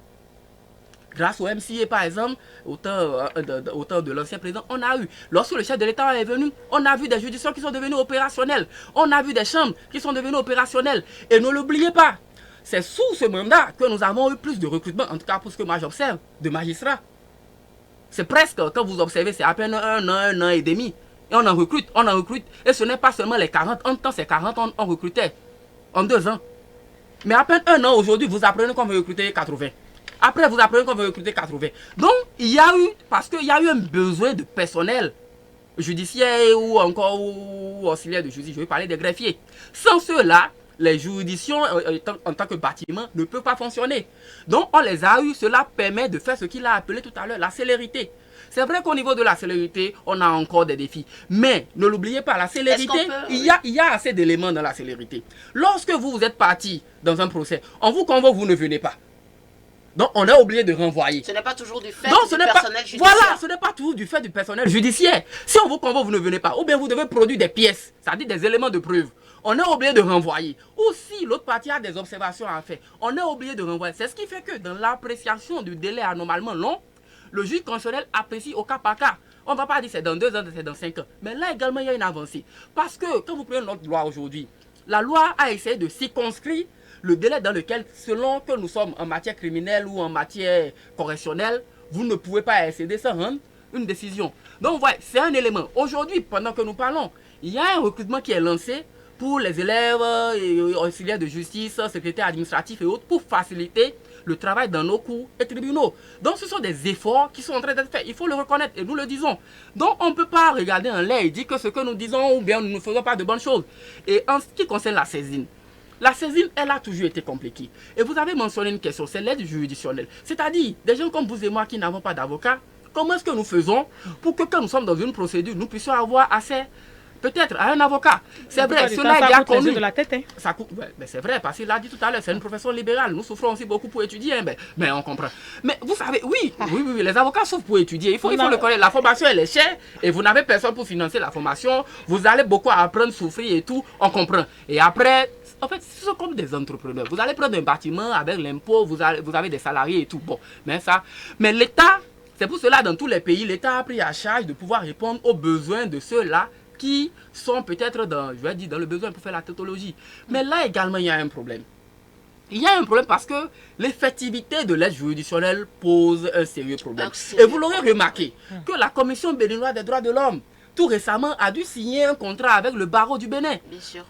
Grâce au MCA, par exemple, au temps de l'ancien président, on a eu. Lorsque le chef de l'État est venu, on a vu des juridictions qui sont devenues opérationnelles. On a vu des chambres qui sont devenues opérationnelles. Et ne l'oubliez pas, c'est sous ce mandat que nous avons eu plus de recrutement, en tout cas pour ce que moi j'observe, de magistrats. C'est presque, quand vous observez, c'est à peine un an et demi. Et on en recrute. Et ce n'est pas seulement les 40. En temps, ces 40, on recrutait en 2 ans. Mais à peine un an aujourd'hui, vous apprenez qu'on veut recruter 80. Après, vous apprenez qu'on veut recruter 80. Donc, il y a eu, parce qu'il y a eu un besoin de personnel judiciaire ou encore ou auxiliaire de justice. Je vais parler des greffiers. Sans ceux-là, les juridictions en tant que bâtiment ne peuvent pas fonctionner. Donc, on les a eu. Cela permet de faire ce qu'il a appelé tout à l'heure la célérité. C'est vrai qu'au niveau de la célérité, on a encore des défis. Mais ne l'oubliez pas, la célérité, il y a assez d'éléments dans la célérité. Lorsque vous êtes parti dans un procès, on vous convoque, vous ne venez pas. Donc, on est obligé de renvoyer. Ce n'est pas toujours du fait du personnel judiciaire. Voilà, ce n'est pas toujours du fait du personnel judiciaire. Si on vous convoque, vous ne venez pas. Ou bien vous devez produire des pièces, c'est-à-dire des éléments de preuve. On est obligé de renvoyer. Ou si l'autre partie a des observations à faire, on est obligé de renvoyer. C'est ce qui fait que dans l'appréciation du délai anormalement long, le juge constitutionnel apprécie au cas par cas. On ne va pas dire c'est dans 2 ans, c'est dans 5 ans. Mais là également, il y a une avancée. Parce que quand vous prenez notre loi aujourd'hui, la loi a essayé de circonscrire le délai dans lequel, selon que nous sommes en matière criminelle ou en matière correctionnelle, vous ne pouvez pas excéder sans rendre une décision. Donc, voilà, c'est un élément. Aujourd'hui, pendant que nous parlons, il y a un recrutement qui est lancé pour les élèves et auxiliaires de justice, secrétaires administratifs et autres, pour faciliter le travail dans nos cours et tribunaux. Donc, ce sont des efforts qui sont en train d'être faits. Il faut le reconnaître et nous le disons. Donc, on ne peut pas regarder en l'air et dire que ce que nous disons ou bien nous ne faisons pas de bonnes choses. Et en ce qui concerne la saisine, elle a toujours été compliquée. Et vous avez mentionné une question, c'est l'aide juridictionnelle. C'est-à-dire, des gens comme vous et moi qui n'avons pas d'avocat, comment est-ce que nous faisons pour que quand nous sommes dans une procédure, nous puissions avoir accès peut-être à un avocat? C'est vrai, cela est bien connu. De la tête, hein. Ça coûte, mais c'est vrai, parce qu'il l'a dit tout à l'heure, c'est une profession libérale. Nous souffrons aussi beaucoup pour étudier, mais on comprend. Mais vous savez, oui, les avocats souffrent pour étudier. Il faut le connaître. La formation, elle est chère et vous n'avez personne pour financer la formation. Vous allez beaucoup apprendre, souffrir et tout, on comprend. Et après, en fait, ce sont comme des entrepreneurs. Vous allez prendre un bâtiment avec l'impôt, vous avez des salariés et tout. Bon, mais l'État, c'est pour cela, dans tous les pays, l'État a pris à charge de pouvoir répondre aux besoins de ceux-là qui sont peut-être dans le besoin pour faire la tautologie. Mais là également, il y a un problème. Il y a un problème parce que l'effectivité de l'aide juridictionnelle pose un sérieux problème. Et vous l'aurez remarqué que la Commission béninoise des droits de l'homme, tout récemment, a dû signer un contrat avec le barreau du Bénin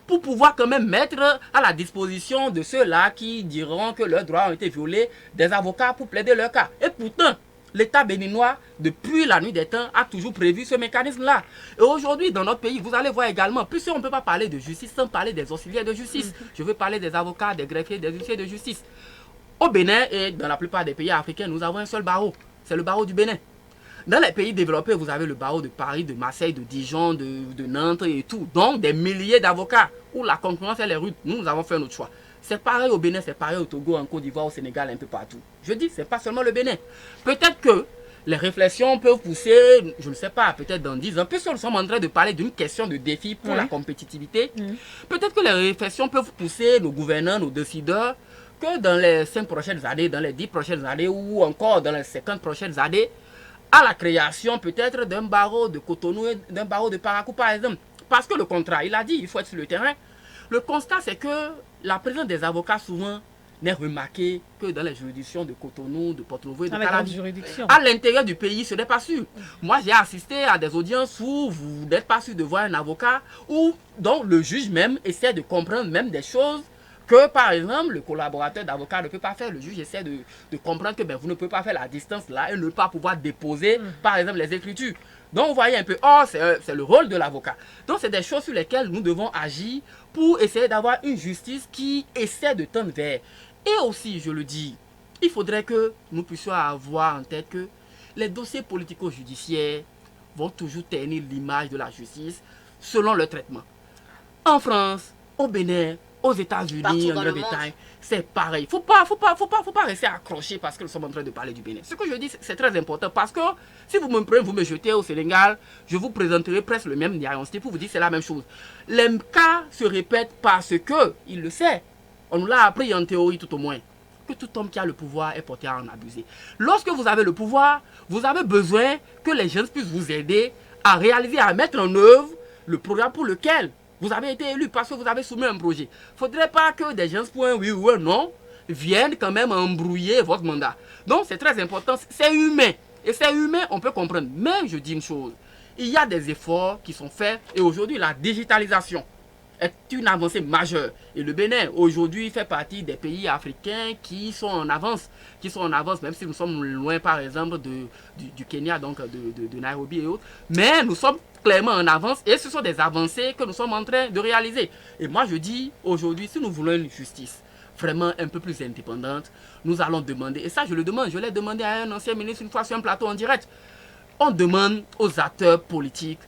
pour pouvoir quand même mettre à la disposition de ceux-là qui diront que leurs droits ont été violés des avocats pour plaider leur cas. Et pourtant, l'État béninois, depuis la nuit des temps, a toujours prévu ce mécanisme-là. Et aujourd'hui, dans notre pays, vous allez voir également, puisqu'on ne peut pas parler de justice sans parler des auxiliaires de justice. Je veux parler des avocats, des greffiers, des huissiers de justice. Au Bénin et dans la plupart des pays africains, nous avons un seul barreau. C'est le barreau du Bénin. Dans les pays développés, vous avez le barreau de Paris, de Marseille, de Dijon, de Nantes et tout. Donc, des milliers d'avocats où la concurrence elle est rude. Nous avons fait notre choix. C'est pareil au Bénin, c'est pareil au Togo, en Côte d'Ivoire, au Sénégal, un peu partout. Je dis, c'est pas seulement le Bénin. Peut-être que les réflexions peuvent pousser, je ne sais pas, peut-être dans 10 ans, puisque nous sommes en train de parler d'une question de défi pour la compétitivité. Peut-être que les réflexions peuvent pousser nos gouvernants, nos décideurs, que dans les 5 prochaines années, dans les 10 prochaines années, ou encore dans les 50 prochaines années, à la création peut-être d'un barreau de Cotonou et d'un barreau de Parakou, par exemple. parce que le contrat, il a dit, il faut être sur le terrain. Le constat, c'est que la présence des avocats, souvent, n'est remarquée que dans les juridictions de Cotonou, de Porto-Novo et de Calavi. À l'intérieur du pays, ce n'est pas sûr. Moi, j'ai assisté à des audiences où vous n'êtes pas sûr de voir un avocat, où donc le juge même essaie de comprendre même des choses que, par exemple, le collaborateur d'avocat ne peut pas faire. Le juge essaie de comprendre que vous ne pouvez pas faire la distance là et ne pas pouvoir déposer, par exemple, les écritures. Donc, vous voyez un peu, c'est le rôle de l'avocat. Donc, c'est des choses sur lesquelles nous devons agir pour essayer d'avoir une justice qui essaie de tendre vers. Et aussi, je le dis, il faudrait que nous puissions avoir en tête que les dossiers politico-judiciaires vont toujours ternir l'image de la justice selon le traitement. En France, au Bénin, aux États-Unis, en Grande-Bretagne, c'est pareil. Faut pas rester accroché parce que nous sommes en train de parler du Bénin. Ce que je dis, c'est très important parce que si vous me prenez, vous me jetez au Sénégal, je vous présenterai presque le même diagnostic pour vous dire que c'est la même chose. Les cas se répètent parce que, il le sait, on nous l'a appris en théorie tout au moins, que tout homme qui a le pouvoir est porté à en abuser. Lorsque vous avez le pouvoir, vous avez besoin que les gens puissent vous aider à réaliser, à mettre en œuvre le programme pour lequel vous avez été élu parce que vous avez soumis un projet. Il ne faudrait pas que des gens pour un oui ou un non viennent quand même embrouiller votre mandat. Donc c'est très important, c'est humain. Et c'est humain, on peut comprendre. Mais je dis une chose, il y a des efforts qui sont faits et aujourd'hui la digitalisation est une avancée majeure. Et le Bénin, aujourd'hui, fait partie des pays africains qui sont en avance. Même si nous sommes loin, par exemple, du Kenya, donc de Nairobi et autres. Mais nous sommes clairement en avance et ce sont des avancées que nous sommes en train de réaliser. Et moi, je dis, aujourd'hui, si nous voulons une justice vraiment un peu plus indépendante, nous allons demander, et ça, je le demande, je l'ai demandé à un ancien ministre une fois sur un plateau en direct, on demande aux acteurs politiques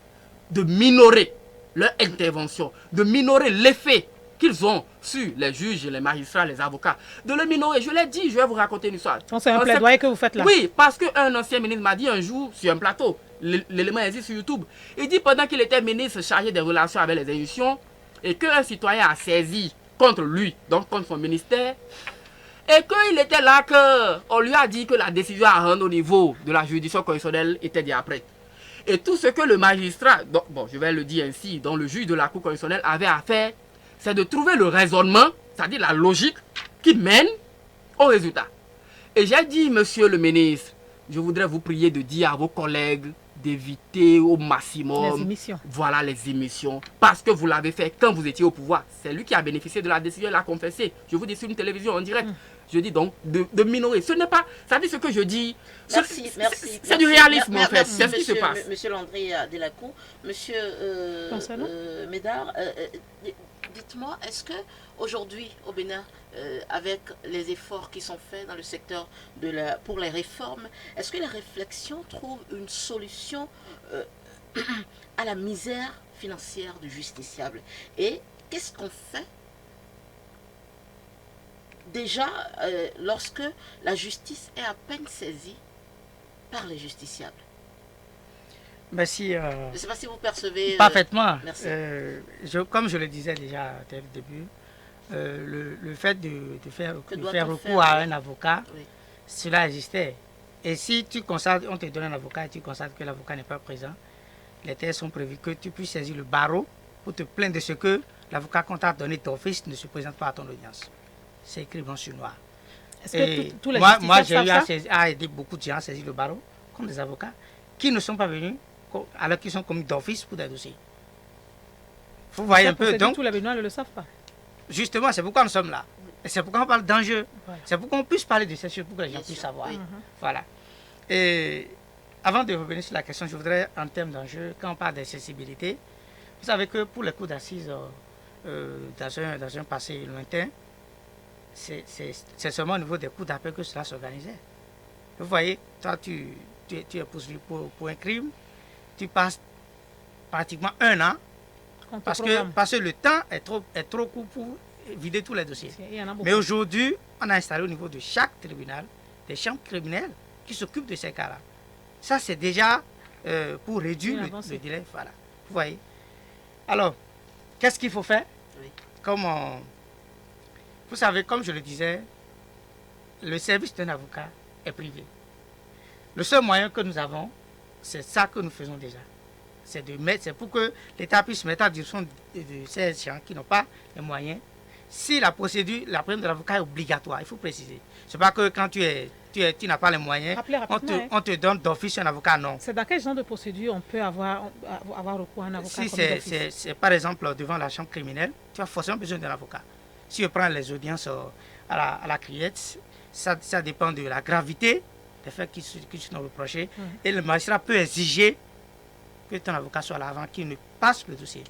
de minorer leur intervention, de minorer l'effet qu'ils ont sur les juges, les magistrats, les avocats, de le minorer. Je l'ai dit, je vais vous raconter une histoire. C'est un plaidoyer que vous faites là. Oui, parce qu'un ancien ministre m'a dit un jour sur un plateau, l'élément existe sur YouTube, il dit pendant qu'il était ministre chargé des relations avec les institutions et qu'un citoyen a saisi contre lui, donc contre son ministère, et qu'il était là, qu'on lui a dit que la décision à rendre au niveau de la juridiction constitutionnelle était déjà prête. Et tout ce que le magistrat, donc, bon, je vais le dire ainsi, dont le juge de la Cour constitutionnelle avait à faire, c'est de trouver le raisonnement, c'est-à-dire la logique qui mène au résultat. Et j'ai dit, monsieur le ministre, je voudrais vous prier de dire à vos collègues d'éviter au maximum les émissions. Parce que vous l'avez fait quand vous étiez au pouvoir. C'est lui qui a bénéficié de la décision, il l'a confessé. Je vous dis sur une télévision en direct. Je dis donc de minorer. Ce n'est pas, ça dit ce que je dis. C'est du réalisme en fait. C'est ce qui se passe. Monsieur Landry Delacour, monsieur Médard, dites-moi, est-ce que aujourd'hui au Bénin, avec les efforts qui sont faits dans le secteur pour les réformes, est-ce que la réflexion trouve une solution à la misère financière du justiciable? Et qu'est-ce qu'on fait déjà lorsque la justice est à peine saisie par les justiciables? Merci. Je ne sais pas si vous percevez... Parfaitement. Merci. Comme je le disais déjà dès le début, le fait de faire recours à un avocat, oui, cela existait. Et si tu constates, on te donne un avocat et tu constates que l'avocat n'est pas présent, les thèses sont prévues que tu puisses saisir le barreau pour te plaindre de ce que l'avocat qu'on t'a donné d'office ne se présente pas à ton audience. C'est écrit blanc sur noir. Moi, j'ai eu à aider beaucoup de gens à saisir le barreau, comme des avocats, qui ne sont pas venus alors qu'ils sont commis d'office pour des dossiers. Vous voyez un peu. Donc, tous les Béninois ne le savent pas. Justement, c'est pourquoi nous sommes là. Et c'est pourquoi on parle d'enjeux. Ouais. C'est pour qu'on puisse parler de ces choses, pour que les gens puissent savoir. Oui. Voilà. Et avant de revenir sur la question, je voudrais, en termes d'enjeux, quand on parle d'accessibilité, vous savez que pour les cours d'assises, dans un passé lointain, c'est seulement au niveau des cours d'appel que cela s'organisait. Vous voyez, toi, tu es poursuivi pour un crime, tu passes pratiquement 1 an, parce que le temps est trop court pour vider tous les dossiers. Mais aujourd'hui, on a installé au niveau de chaque tribunal des chambres criminelles qui s'occupent de ces cas-là. Ça, c'est déjà pour réduire le délai. Voilà. Vous voyez. Alors, qu'est-ce qu'il faut faire? Oui. Vous savez, comme je le disais, le service d'un avocat est privé. Le seul moyen que nous avons, c'est ça que nous faisons déjà. c'est pour que l'État puisse mettre à disposition de ces gens qui n'ont pas les moyens. Si la procédure, la présence de l'avocat est obligatoire, il faut préciser. C'est pas que quand tu n'as pas les moyens, on te donne d'office un avocat, non. C'est dans quel genre de procédure on peut avoir recours à un avocat? Si c'est par exemple devant la chambre criminelle, tu as forcément besoin d'un avocat. Si je prends les audiences à la criette, ça dépend de la gravité des faits qui sont reprochés. Et le magistrat peut exiger que ton avocat soit là avant qu'il ne passe le dossier.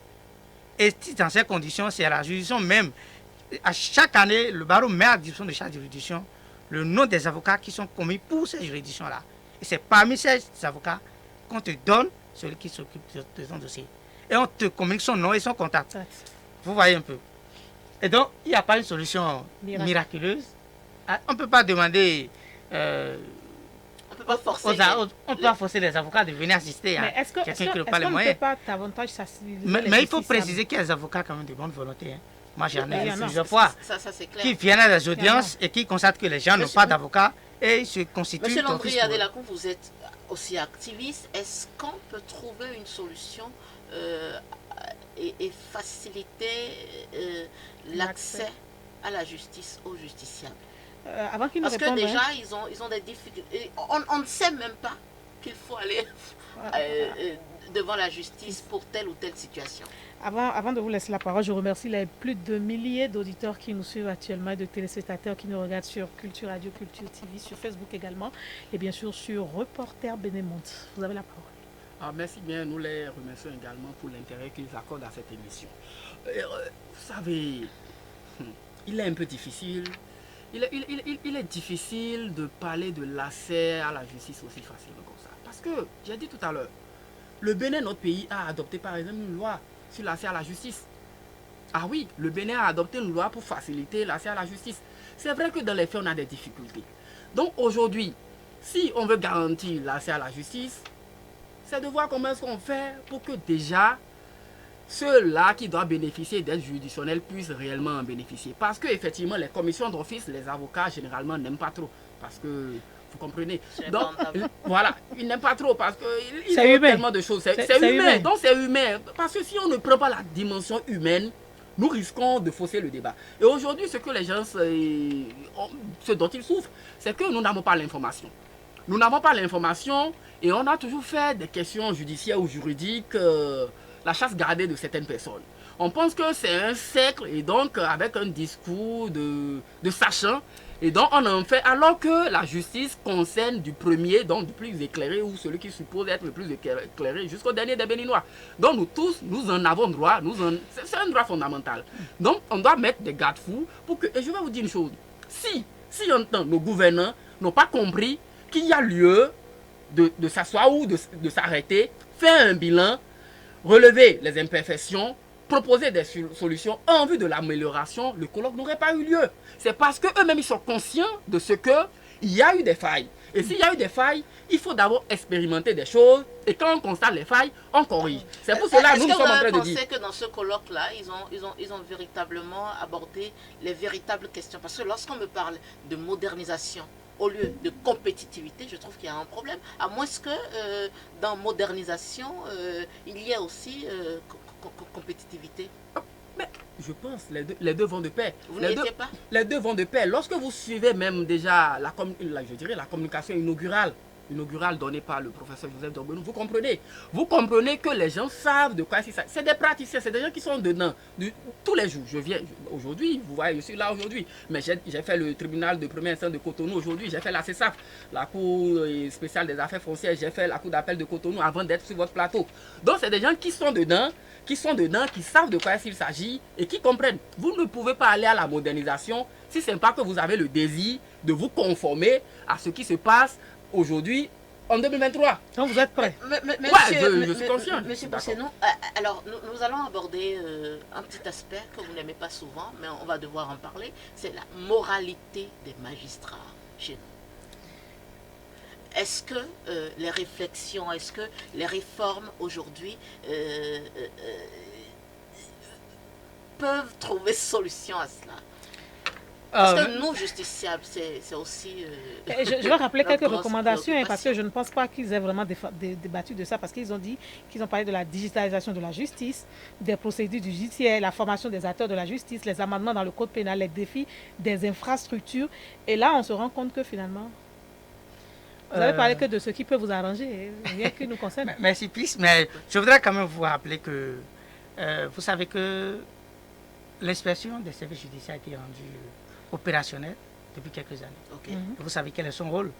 Et si dans ces conditions, c'est à la juridiction même. À chaque année, le barreau met à disposition de chaque juridiction le nom des avocats qui sont commis pour ces juridictions-là. Et c'est parmi ces avocats qu'on te donne celui qui s'occupe de ton dossier. Et on te communique son nom et son contact. Vous voyez un peu. Et donc, il n'y a pas une solution miraculeuse. On ne peut pas demander... on peut pas forcer. On peut pas forcer les avocats de venir assister à quelqu'un qui n'a pas les moyens. Mais il faut préciser qu'il y a des avocats quand même de bonne volonté. Hein. Moi, j'en ai vu plusieurs fois qui viennent à des audiences et qui constatent que les gens n'ont pas d'avocat et ils se constituent... Monsieur Landry Adelacourt, vous êtes aussi activiste. Est-ce qu'on peut trouver une solution et faciliter l'accès à la justice aux justiciables? Avant qu'ils ne Parce que déjà, ils ont des difficultés. On ne sait même pas qu'il faut aller devant la justice pour telle ou telle situation. Avant de vous laisser la parole, je remercie les plus de milliers d'auditeurs qui nous suivent actuellement et de téléspectateurs qui nous regardent sur Culture Radio, Culture TV, sur Facebook également et bien sûr sur Reporter Bénémonte. Vous avez la parole. Merci bien, nous les remercions également pour l'intérêt qu'ils accordent à cette émission. Vous savez, il est un peu difficile. Il est difficile de parler de l'accès à la justice aussi facilement comme ça. Parce que, j'ai dit tout à l'heure, le Bénin, notre pays, a adopté par exemple une loi sur l'accès à la justice. Ah oui, le Bénin a adopté une loi pour faciliter l'accès à la justice. C'est vrai que dans les faits, on a des difficultés. Donc aujourd'hui, si on veut garantir l'accès à la justice, c'est de voir comment est-ce qu'on fait pour que déjà ceux-là qui doivent bénéficier d'aide juridictionnelle puissent réellement en bénéficier. Parce que effectivement, les commissions d'office, les avocats généralement n'aiment pas trop. Parce que, vous comprenez. Donc, voilà, ils n'aiment pas trop parce qu'ils ont tellement de choses. C'est humain. Donc c'est humain. Parce que si on ne prend pas la dimension humaine, nous risquons de fausser le débat. Et aujourd'hui, ce que les gens, ce dont ils souffrent, c'est que nous n'avons pas l'information. Nous n'avons pas l'information et on a toujours fait des questions judiciaires ou juridiques, la chasse gardée de certaines personnes. On pense que c'est un cercle et donc avec un discours de sachant. Et donc on en fait alors que la justice concerne du premier, donc du plus éclairé ou celui qui suppose être le plus éclairé jusqu'au dernier des Béninois. Donc nous tous, nous en avons droit, c'est un droit fondamental. Donc on doit mettre des garde-fous pour que, et je vais vous dire une chose, si nos gouvernants n'ont pas compris qu'il y a lieu de s'asseoir ou de s'arrêter, faire un bilan, relever les imperfections, proposer des solutions en vue de l'amélioration, le colloque n'aurait pas eu lieu. C'est parce qu'eux-mêmes, ils sont conscients de ce qu'il y a eu des failles. Et s'il y a eu des failles, il faut d'abord expérimenter des choses. Et quand on constate les failles, on corrige. C'est pour cela que nous sommes en train de dire... Est-ce que dans ce colloque-là, ils ont véritablement abordé les véritables questions? Parce que lorsqu'on me parle de modernisation, au lieu de compétitivité, je trouve qu'il y a un problème. À moins que dans modernisation, il y ait aussi compétitivité. Mais je pense les deux vont de pair. Vous n'y étiez pas? Les deux vont de pair. Lorsque vous suivez même déjà la communication inaugurale donnée par le professeur Joseph Dorbenou, vous comprenez que les gens savent de quoi il s'agit. C'est des praticiens, c'est des gens qui sont dedans tous les jours. Je viens aujourd'hui, vous voyez, je suis là aujourd'hui, mais j'ai fait le tribunal de première instance de Cotonou aujourd'hui, j'ai fait la CESAF, la Cour spéciale des affaires foncières, j'ai fait la Cour d'appel de Cotonou avant d'être sur votre plateau. Donc c'est des gens qui sont dedans, qui savent de quoi il s'agit et qui comprennent. Vous ne pouvez pas aller à la modernisation si ce n'est pas que vous avez le désir de vous conformer à ce qui se passe aujourd'hui en 2023. Donc vous êtes prêts? Je suis conscient. Monsieur Bossenou, alors nous allons aborder un petit aspect que vous n'aimez pas souvent, mais on va devoir en parler, c'est la moralité des magistrats chez nous. Est-ce que les réflexions, est-ce que les réformes aujourd'hui peuvent trouver solution à cela? Parce que nous, justiciables, c'est aussi... Je vais rappeler notre quelques grosse recommandations parce que préoccupation. je ne pense pas qu'ils aient vraiment débattu de ça parce qu'ils ont dit qu'ils ont parlé de la digitalisation de la justice, des procédures judiciaires, la formation des acteurs de la justice, les amendements dans le code pénal, les défis des infrastructures. Et là, on se rend compte que finalement, vous avez parlé que de ce qui peut vous arranger, rien qui nous concerne. Merci, plus. Mais je voudrais quand même vous rappeler que vous savez que l'inspection des services judiciaires a été rendue opérationnelle depuis quelques années. Ok. Mhm. Vous savez quel est son rôle?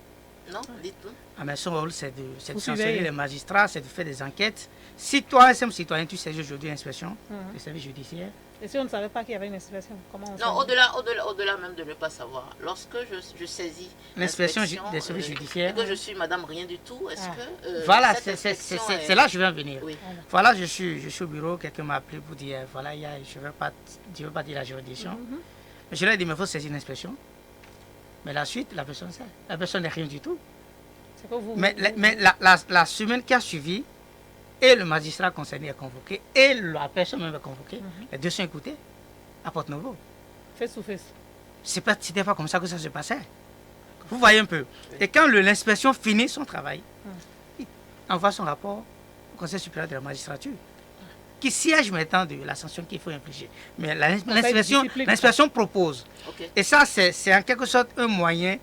Non, dites-nous. Ah, mais son rôle, c'est de Vous sanctionner surveillez. les magistrats, c'est de faire des enquêtes. Si toi, simple citoyen, tu saisis aujourd'hui l'inspection Mhm. des services judiciaires, Et si on ne savait pas qu'il y avait une inspection, comment on Non, sait? au-delà même de ne pas savoir. Lorsque je saisis l'inspection l'inspection, des services et judiciaires, que je suis madame rien du tout, est-ce Ah. que... voilà, cette inspection c'est là que je vais en venir. Oui. Voilà, je suis au bureau, quelqu'un m'a appelé pour dire, voilà, je ne veux pas dire la juridiction. Mhm. Mais je leur ai dit, mais il faut saisir une inspection. Mais la suite, la personne sait. La personne n'est rien du tout. C'est que vous... Mais la semaine qui a suivi, et le magistrat concerné est convoqué, et la personne même est convoquée. Les deux sont écoutés à Porte-Nouveau. Face to face. C'était pas comme ça que ça se passait. Vous voyez un peu. Et quand l'inspection finit son travail, il envoie son rapport au Conseil supérieur de la magistrature, qui siège maintenant de la sanction qu'il faut infliger. Mais l'inspection propose. Ok. Et ça, c'est en quelque sorte un moyen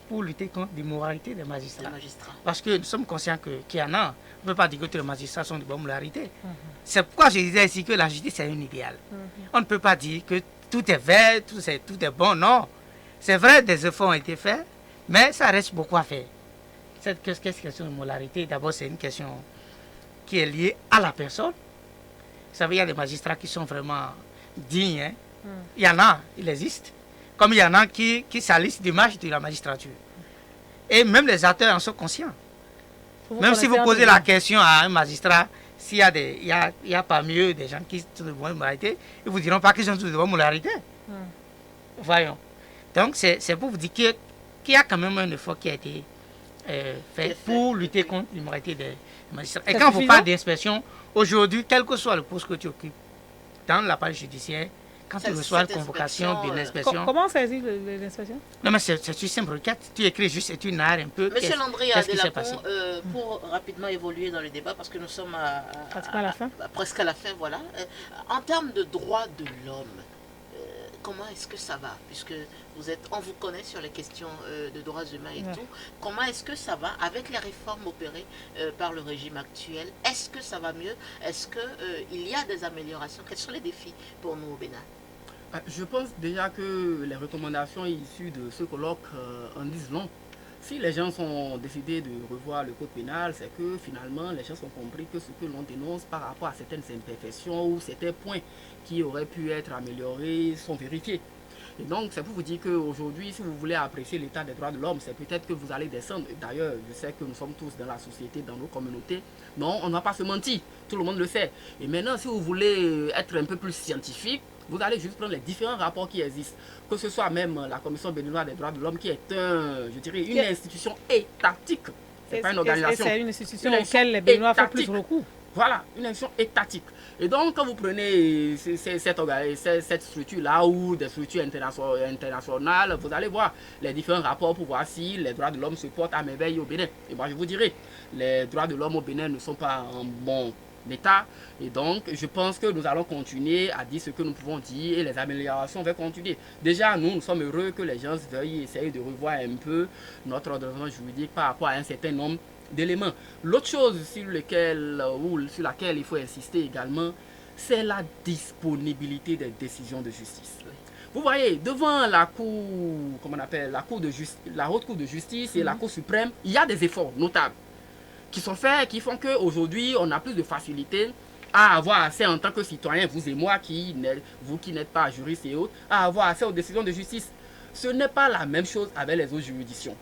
pour lutter contre l'immoralité des Les magistrats. magistrats. Parce que nous sommes conscients qu'il y en a. On ne peut pas dire que tous les magistrats sont de bonne moralité. C'est pourquoi je disais ici que la justice est un idéal. On ne peut pas dire que tout est vert, tout est bon. Non. C'est vrai, des efforts ont été faits, mais ça reste beaucoup à faire. Cette question de moralité, d'abord, c'est une question qui est liée à la personne. Vous savez, il y a des magistrats qui sont vraiment dignes. Hein. Il y en a, il existe. Comme il y en a qui salissent l'image de la magistrature. Et même les acteurs en sont conscients. Même si vous posez la question à un magistrat, s'il y a il y a parmi eux des gens qui sont de bonne moralité, ils ne vous diront pas qu'ils sont tous de bonne moralité. Voyons. Donc, c'est pour vous dire qu'il y a quand même un effort qui a été fait pour lutter contre l'immoralité des magistrats. Et quand vous parlez d'inspection, aujourd'hui, quel que soit le poste que tu occupes dans l'appareil judiciaire, quand tu reçois une convocation de l'inspection... Comment saisit l'inspection? Non, mais c'est une simple requête. Tu écris juste et tu narres un peu. Monsieur Landry qu'est-ce qui s'est passé. pour rapidement évoluer dans le débat, parce que nous sommes presque à la fin, voilà. En termes de droits de l'homme, comment est-ce que ça va? Puisque on vous connaît sur les questions de droits humains et tout. Comment est-ce que ça va avec les réformes opérées par le régime actuel? Est-ce que ça va mieux? Est-ce qu'il y a des améliorations? Quels sont les défis pour nous au Bénin? Je pense déjà que les recommandations issues de ce colloque en disent long. Si les gens ont décidé de revoir le code pénal, c'est que finalement les gens ont compris que ce que l'on dénonce par rapport à certaines imperfections ou certains points qui auraient pu être améliorés sont vérifiés. Et donc c'est pour vous dire qu'aujourd'hui, si vous voulez apprécier l'état des droits de l'homme, c'est peut-être que vous allez descendre. D'ailleurs, je sais que nous sommes tous dans la société, dans nos communautés. Non, on ne va pas se mentir, tout le monde le sait. Et maintenant, si vous voulez être un peu plus scientifique, vous allez juste prendre les différents rapports qui existent. Que ce soit même la Commission béninoise des droits de l'homme qui est une institution étatique. C'est pas une organisation. C'est une institution auquel les Béninois font plus recours. Voilà, une institution étatique. Et donc, quand vous prenez cette structure-là ou des structures internationales, vous allez voir les différents rapports pour voir si les droits de l'homme se portent à merveille au Bénin. Et moi, je vous dirais, les droits de l'homme au Bénin ne sont pas en bon état. Et donc, je pense que nous allons continuer à dire ce que nous pouvons dire et les améliorations vont continuer. Déjà, nous sommes heureux que les gens veuillent essayer de revoir un peu notre ordonnement juridique par rapport à un certain nombre d'éléments. L'autre chose sur laquelle il faut insister également, c'est la disponibilité des décisions de justice. Vous voyez, devant la cour, comment on appelle, la haute cour de justice et la cour suprême, il y a des efforts notables qui sont faits, qui font qu'aujourd'hui, on a plus de facilité à avoir accès en tant que citoyen, vous et moi, vous qui n'êtes pas juristes et autres, à avoir accès aux décisions de justice. Ce n'est pas la même chose avec les autres juridictions.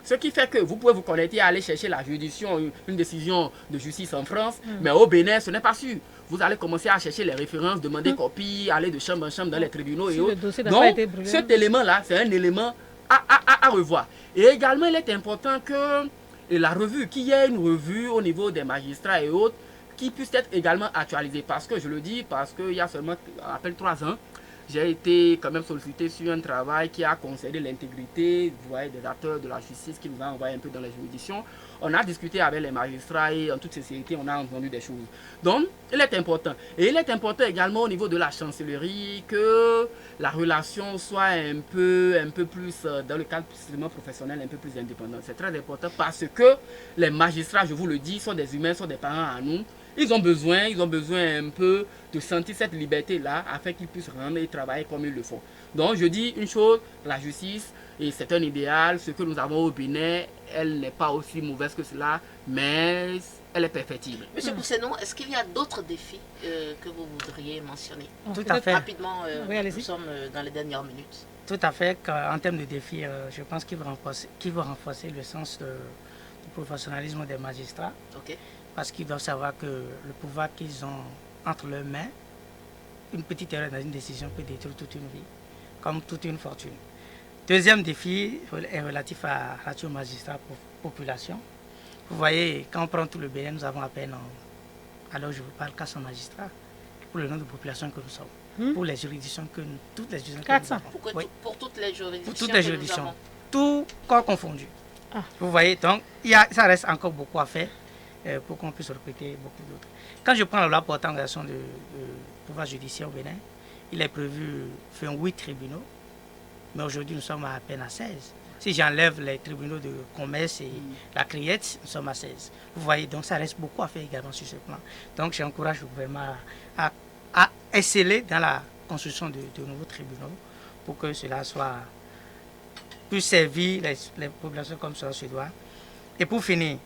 Ce qui fait que vous pouvez vous connecter à aller chercher la juridiction, une décision de justice en France, mais au Bénin, ce n'est pas sûr. Vous allez commencer à chercher les références, demander copie, aller de chambre en chambre dans les tribunaux et autres. Donc, cet élément-là, c'est un élément à revoir. Et également, il est important que la revue, qu'il y ait une revue au niveau des magistrats et autres, qui puisse être également actualisée. Parce que, je le dis, parce qu'il y a seulement à peine 3 ans, j'ai été quand même sollicité sur un travail qui a concerné l'intégrité, vous voyez, des acteurs de la justice qui nous a envoyé un peu dans les juridictions. On a discuté avec les magistrats et en toute sincérité, on a entendu des choses. Donc, il est important. Et il est important également au niveau de la chancellerie que la relation soit un peu plus, dans le cadre strictement professionnel, un peu plus indépendant. C'est très important parce que les magistrats, je vous le dis, sont des humains, sont des parents à nous. Ils ont besoin un peu de sentir cette liberté-là afin qu'ils puissent rendre et travailler comme ils le font. Donc je dis une chose, la justice, et c'est un idéal, ce que nous avons au Bénin, elle n'est pas aussi mauvaise que cela, mais elle est perfectible. Monsieur Boussenon, est-ce qu'il y a d'autres défis que vous voudriez mentionner? Tout à fait. Rapidement, Oui, nous sommes dans les dernières minutes. Tout à fait. En termes de défis, je pense qu'il va renforcer le sens du professionnalisme des magistrats. Ok. Parce qu'ils doivent savoir que le pouvoir qu'ils ont entre leurs mains, une petite erreur dans une décision peut détruire toute une vie, comme toute une fortune. Deuxième défi est relatif à ratio magistrat-population. Vous voyez, quand on prend tout le Bénin, nous avons à peine, alors je vous parle 400 magistrats pour le nombre de population que nous sommes, pour les juridictions toutes les juridictions 400. que nous avons. Oui. Pour toutes les juridictions. Pour toutes les que nous juridictions, avons. tout corps confondu. Ah. Vous voyez, donc ça reste encore beaucoup à faire pour qu'on puisse recruter beaucoup d'autres. Quand je prends la loi portant organisation de pouvoir judiciaire au Bénin, il est prévu faire 8 tribunaux, mais aujourd'hui nous sommes à peine à 16. Si j'enlève les tribunaux de commerce et la criette, nous sommes à 16. Vous voyez, donc ça reste beaucoup à faire également sur ce plan. Donc j'encourage le gouvernement à exceller dans la construction de nouveaux tribunaux pour que cela puisse servir les populations comme cela se doit. Et pour finir,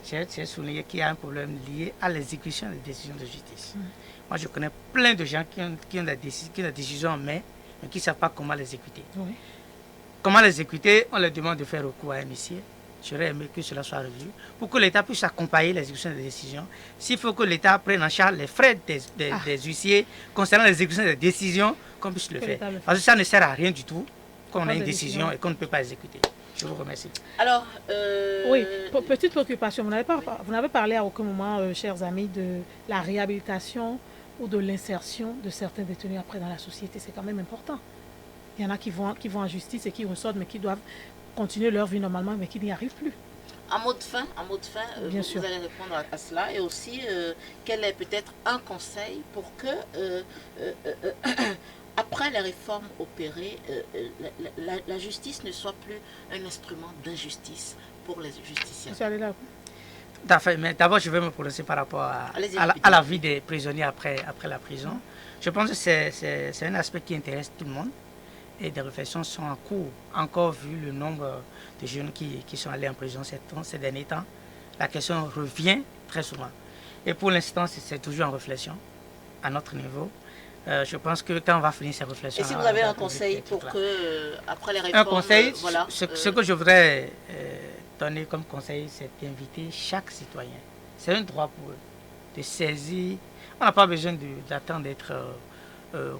j'ai souligné qu'il y a un problème lié à l'exécution des décisions de justice. Moi, je connais plein de gens qui ont des décisions en main, mais qui ne savent pas comment les exécuter. Oui. Comment les exécuter? On leur demande de faire recours à un huissier. J'aurais aimé que cela soit revu pour que l'État puisse accompagner l'exécution des décisions. S'il faut que l'État prenne en charge les frais des huissiers concernant l'exécution des décisions, qu'on puisse le faire. Parce que ça ne sert à rien du tout qu'on ait une décision et qu'on ne peut pas exécuter. Je vous remercie. Alors, oui, petite préoccupation. Vous n'avez parlé à aucun moment, chers amis, de la réhabilitation ou de l'insertion de certains détenus après dans la société. C'est quand même important. Il y en a qui vont en justice et qui ressortent, mais qui doivent continuer leur vie normalement, mais qui n'y arrivent plus. En mot de fin, Bien vous, sûr. vous allez répondre à cela. Et aussi, quel est peut-être un conseil pour que, après les réformes opérées, la justice ne soit plus un instrument d'injustice pour les justiciables? Monsieur Alela. Tout à fait, mais d'abord je vais me prononcer par rapport à la vie des prisonniers après la prison. Je pense que c'est un aspect qui intéresse tout le monde et des réflexions sont en cours. Encore vu le nombre de jeunes qui sont allés en prison ces derniers temps, la question revient très souvent. Et pour l'instant, c'est toujours en réflexion à notre niveau. Je pense que quand on va finir ces réflexions... Et si vous avez un conseil pour que, après les réformes... Un conseil, voilà, ce que je voudrais donner comme conseil, c'est d'inviter chaque citoyen. C'est un droit pour eux de saisir. On n'a pas besoin d'attendre d'être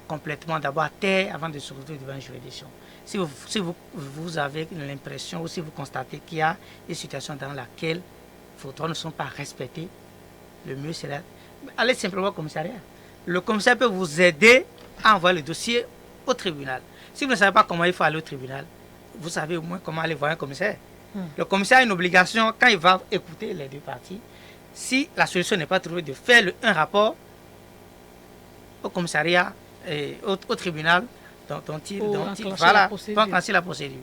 complètement d'abord à terre avant de se retrouver devant une juridiction. Si vous avez l'impression ou si vous constatez qu'il y a des situations dans lesquelles vos droits ne sont pas respectés, le mieux c'est allez simplement au commissariat. Le commissaire peut vous aider à envoyer le dossier au tribunal. Si vous ne savez pas comment il faut aller au tribunal, vous savez au moins comment aller voir un commissaire. Le commissaire a une obligation, quand il va écouter les deux parties, si la solution n'est pas trouvée, de faire un rapport au commissariat et au tribunal dont il voilà, pour enclencher la procédure.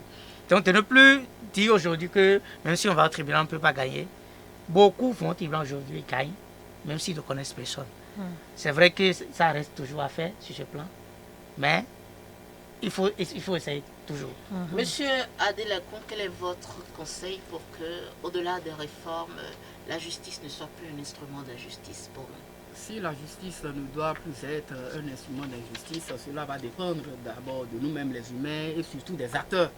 Donc de ne plus dire aujourd'hui que même si on va au tribunal, on ne peut pas gagner. Beaucoup vont au tribunal aujourd'hui et gagnent, même s'ils ne connaissent personne. C'est vrai que ça reste toujours à faire sur ce plan, mais il faut essayer toujours. Monsieur Adelakoun, quel est votre conseil pour que, au-delà des réformes, la justice ne soit plus un instrument d'injustice pour nous? Si la justice ne doit plus être un instrument d'injustice, cela va dépendre d'abord de nous-mêmes les humains et surtout des acteurs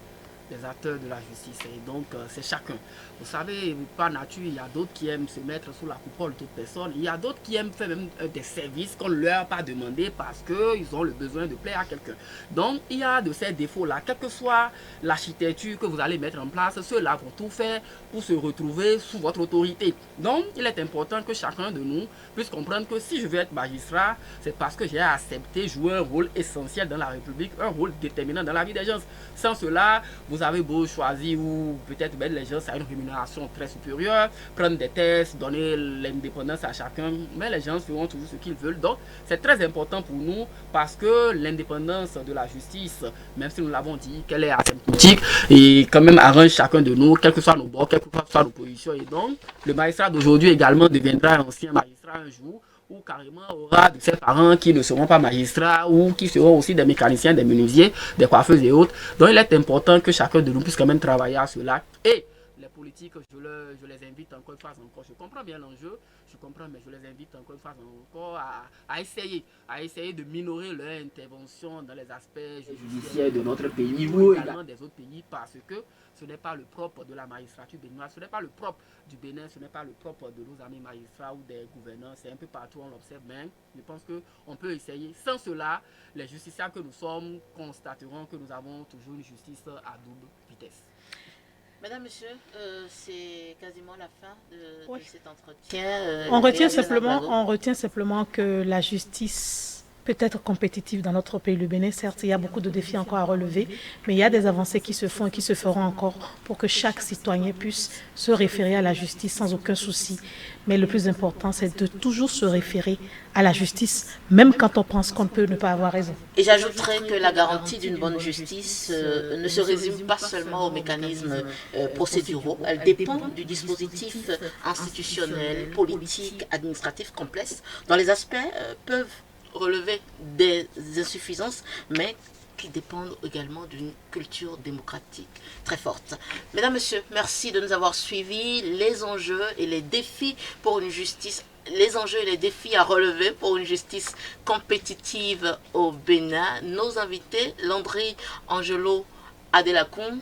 des acteurs de la justice. Et donc, c'est chacun. Vous savez, par nature, il y a d'autres qui aiment se mettre sous la coupole d'autres personnes. Il y a d'autres qui aiment faire même des services qu'on ne leur a pas demandé parce qu'ils ont le besoin de plaire à quelqu'un. Donc, il y a de ces défauts-là. Quelle que soit l'architecture que vous allez mettre en place, ceux-là vont tout faire pour se retrouver sous votre autorité. Donc, il est important que chacun de nous puisse comprendre que si je veux être magistrat, c'est parce que j'ai accepté jouer un rôle essentiel dans la République, un rôle déterminant dans la vie des gens. Sans cela, vous avez beau choisir ou peut-être mettre les gens à une rémunération très supérieure, prendre des tests, donner l'indépendance à chacun, mais les gens feront toujours ce qu'ils veulent. Donc, c'est très important pour nous parce que l'indépendance de la justice, même si nous l'avons dit qu'elle est asymptotique, et quand même arrange chacun de nous, quels que soient nos bords, quelles que soient nos positions. Et donc, le magistrat d'aujourd'hui également deviendra un ancien magistrat un jour, ou carrément aura de ses parents qui ne seront pas magistrats ou qui seront aussi des mécaniciens, des menuisiers, des coiffeuses et autres. Donc il est important que chacun de nous puisse quand même travailler à cela. Et les politiques, je les invite encore une fois encore. Je comprends bien l'enjeu, je comprends, mais je les invite encore une fois encore à essayer de minorer leur intervention dans les aspects judiciaires de notre pays ou également des autres pays parce que ce n'est pas le propre de la magistrature béninoise, ce n'est pas le propre du Bénin, ce n'est pas le propre de nos amis magistrats ou des gouverneurs, c'est un peu partout on l'observe, mais je pense qu'on peut essayer. Sans cela, les justiciables que nous sommes constateront que nous avons toujours une justice à double vitesse. Mesdames, Messieurs, c'est quasiment la fin de Oui. cet entretien. On retient simplement que la justice peut être compétitive dans notre pays, le Bénin. Certes, il y a beaucoup de défis encore à relever, mais il y a des avancées qui se font et qui se feront encore pour que chaque citoyen puisse se référer à la justice sans aucun souci. Mais le plus important, c'est de toujours se référer à la justice, même quand on pense qu'on peut ne pas avoir raison. Et j'ajouterais que la garantie d'une bonne justice ne se résume pas seulement aux mécanismes procéduraux. Elle dépend du dispositif institutionnel, politique, administratif complexe, dont les aspects peuvent relever des insuffisances, mais qui dépendent également d'une culture démocratique très forte. Mesdames, Messieurs, merci de nous avoir suivis. Les enjeux et les défis pour une justice, les enjeux et les défis à relever pour une justice compétitive au Bénin. Nos invités, Landry Angelo Adelacon.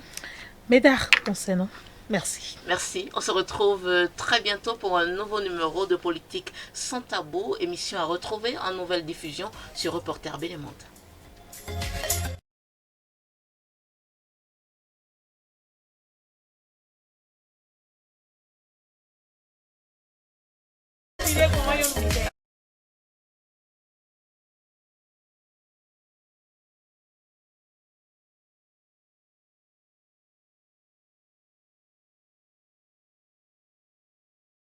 Médard, on sait, non? Merci. Merci. On se retrouve très bientôt pour un nouveau numéro de Politique sans tabou, émission à retrouver en nouvelle diffusion sur Reporter Bénémonde.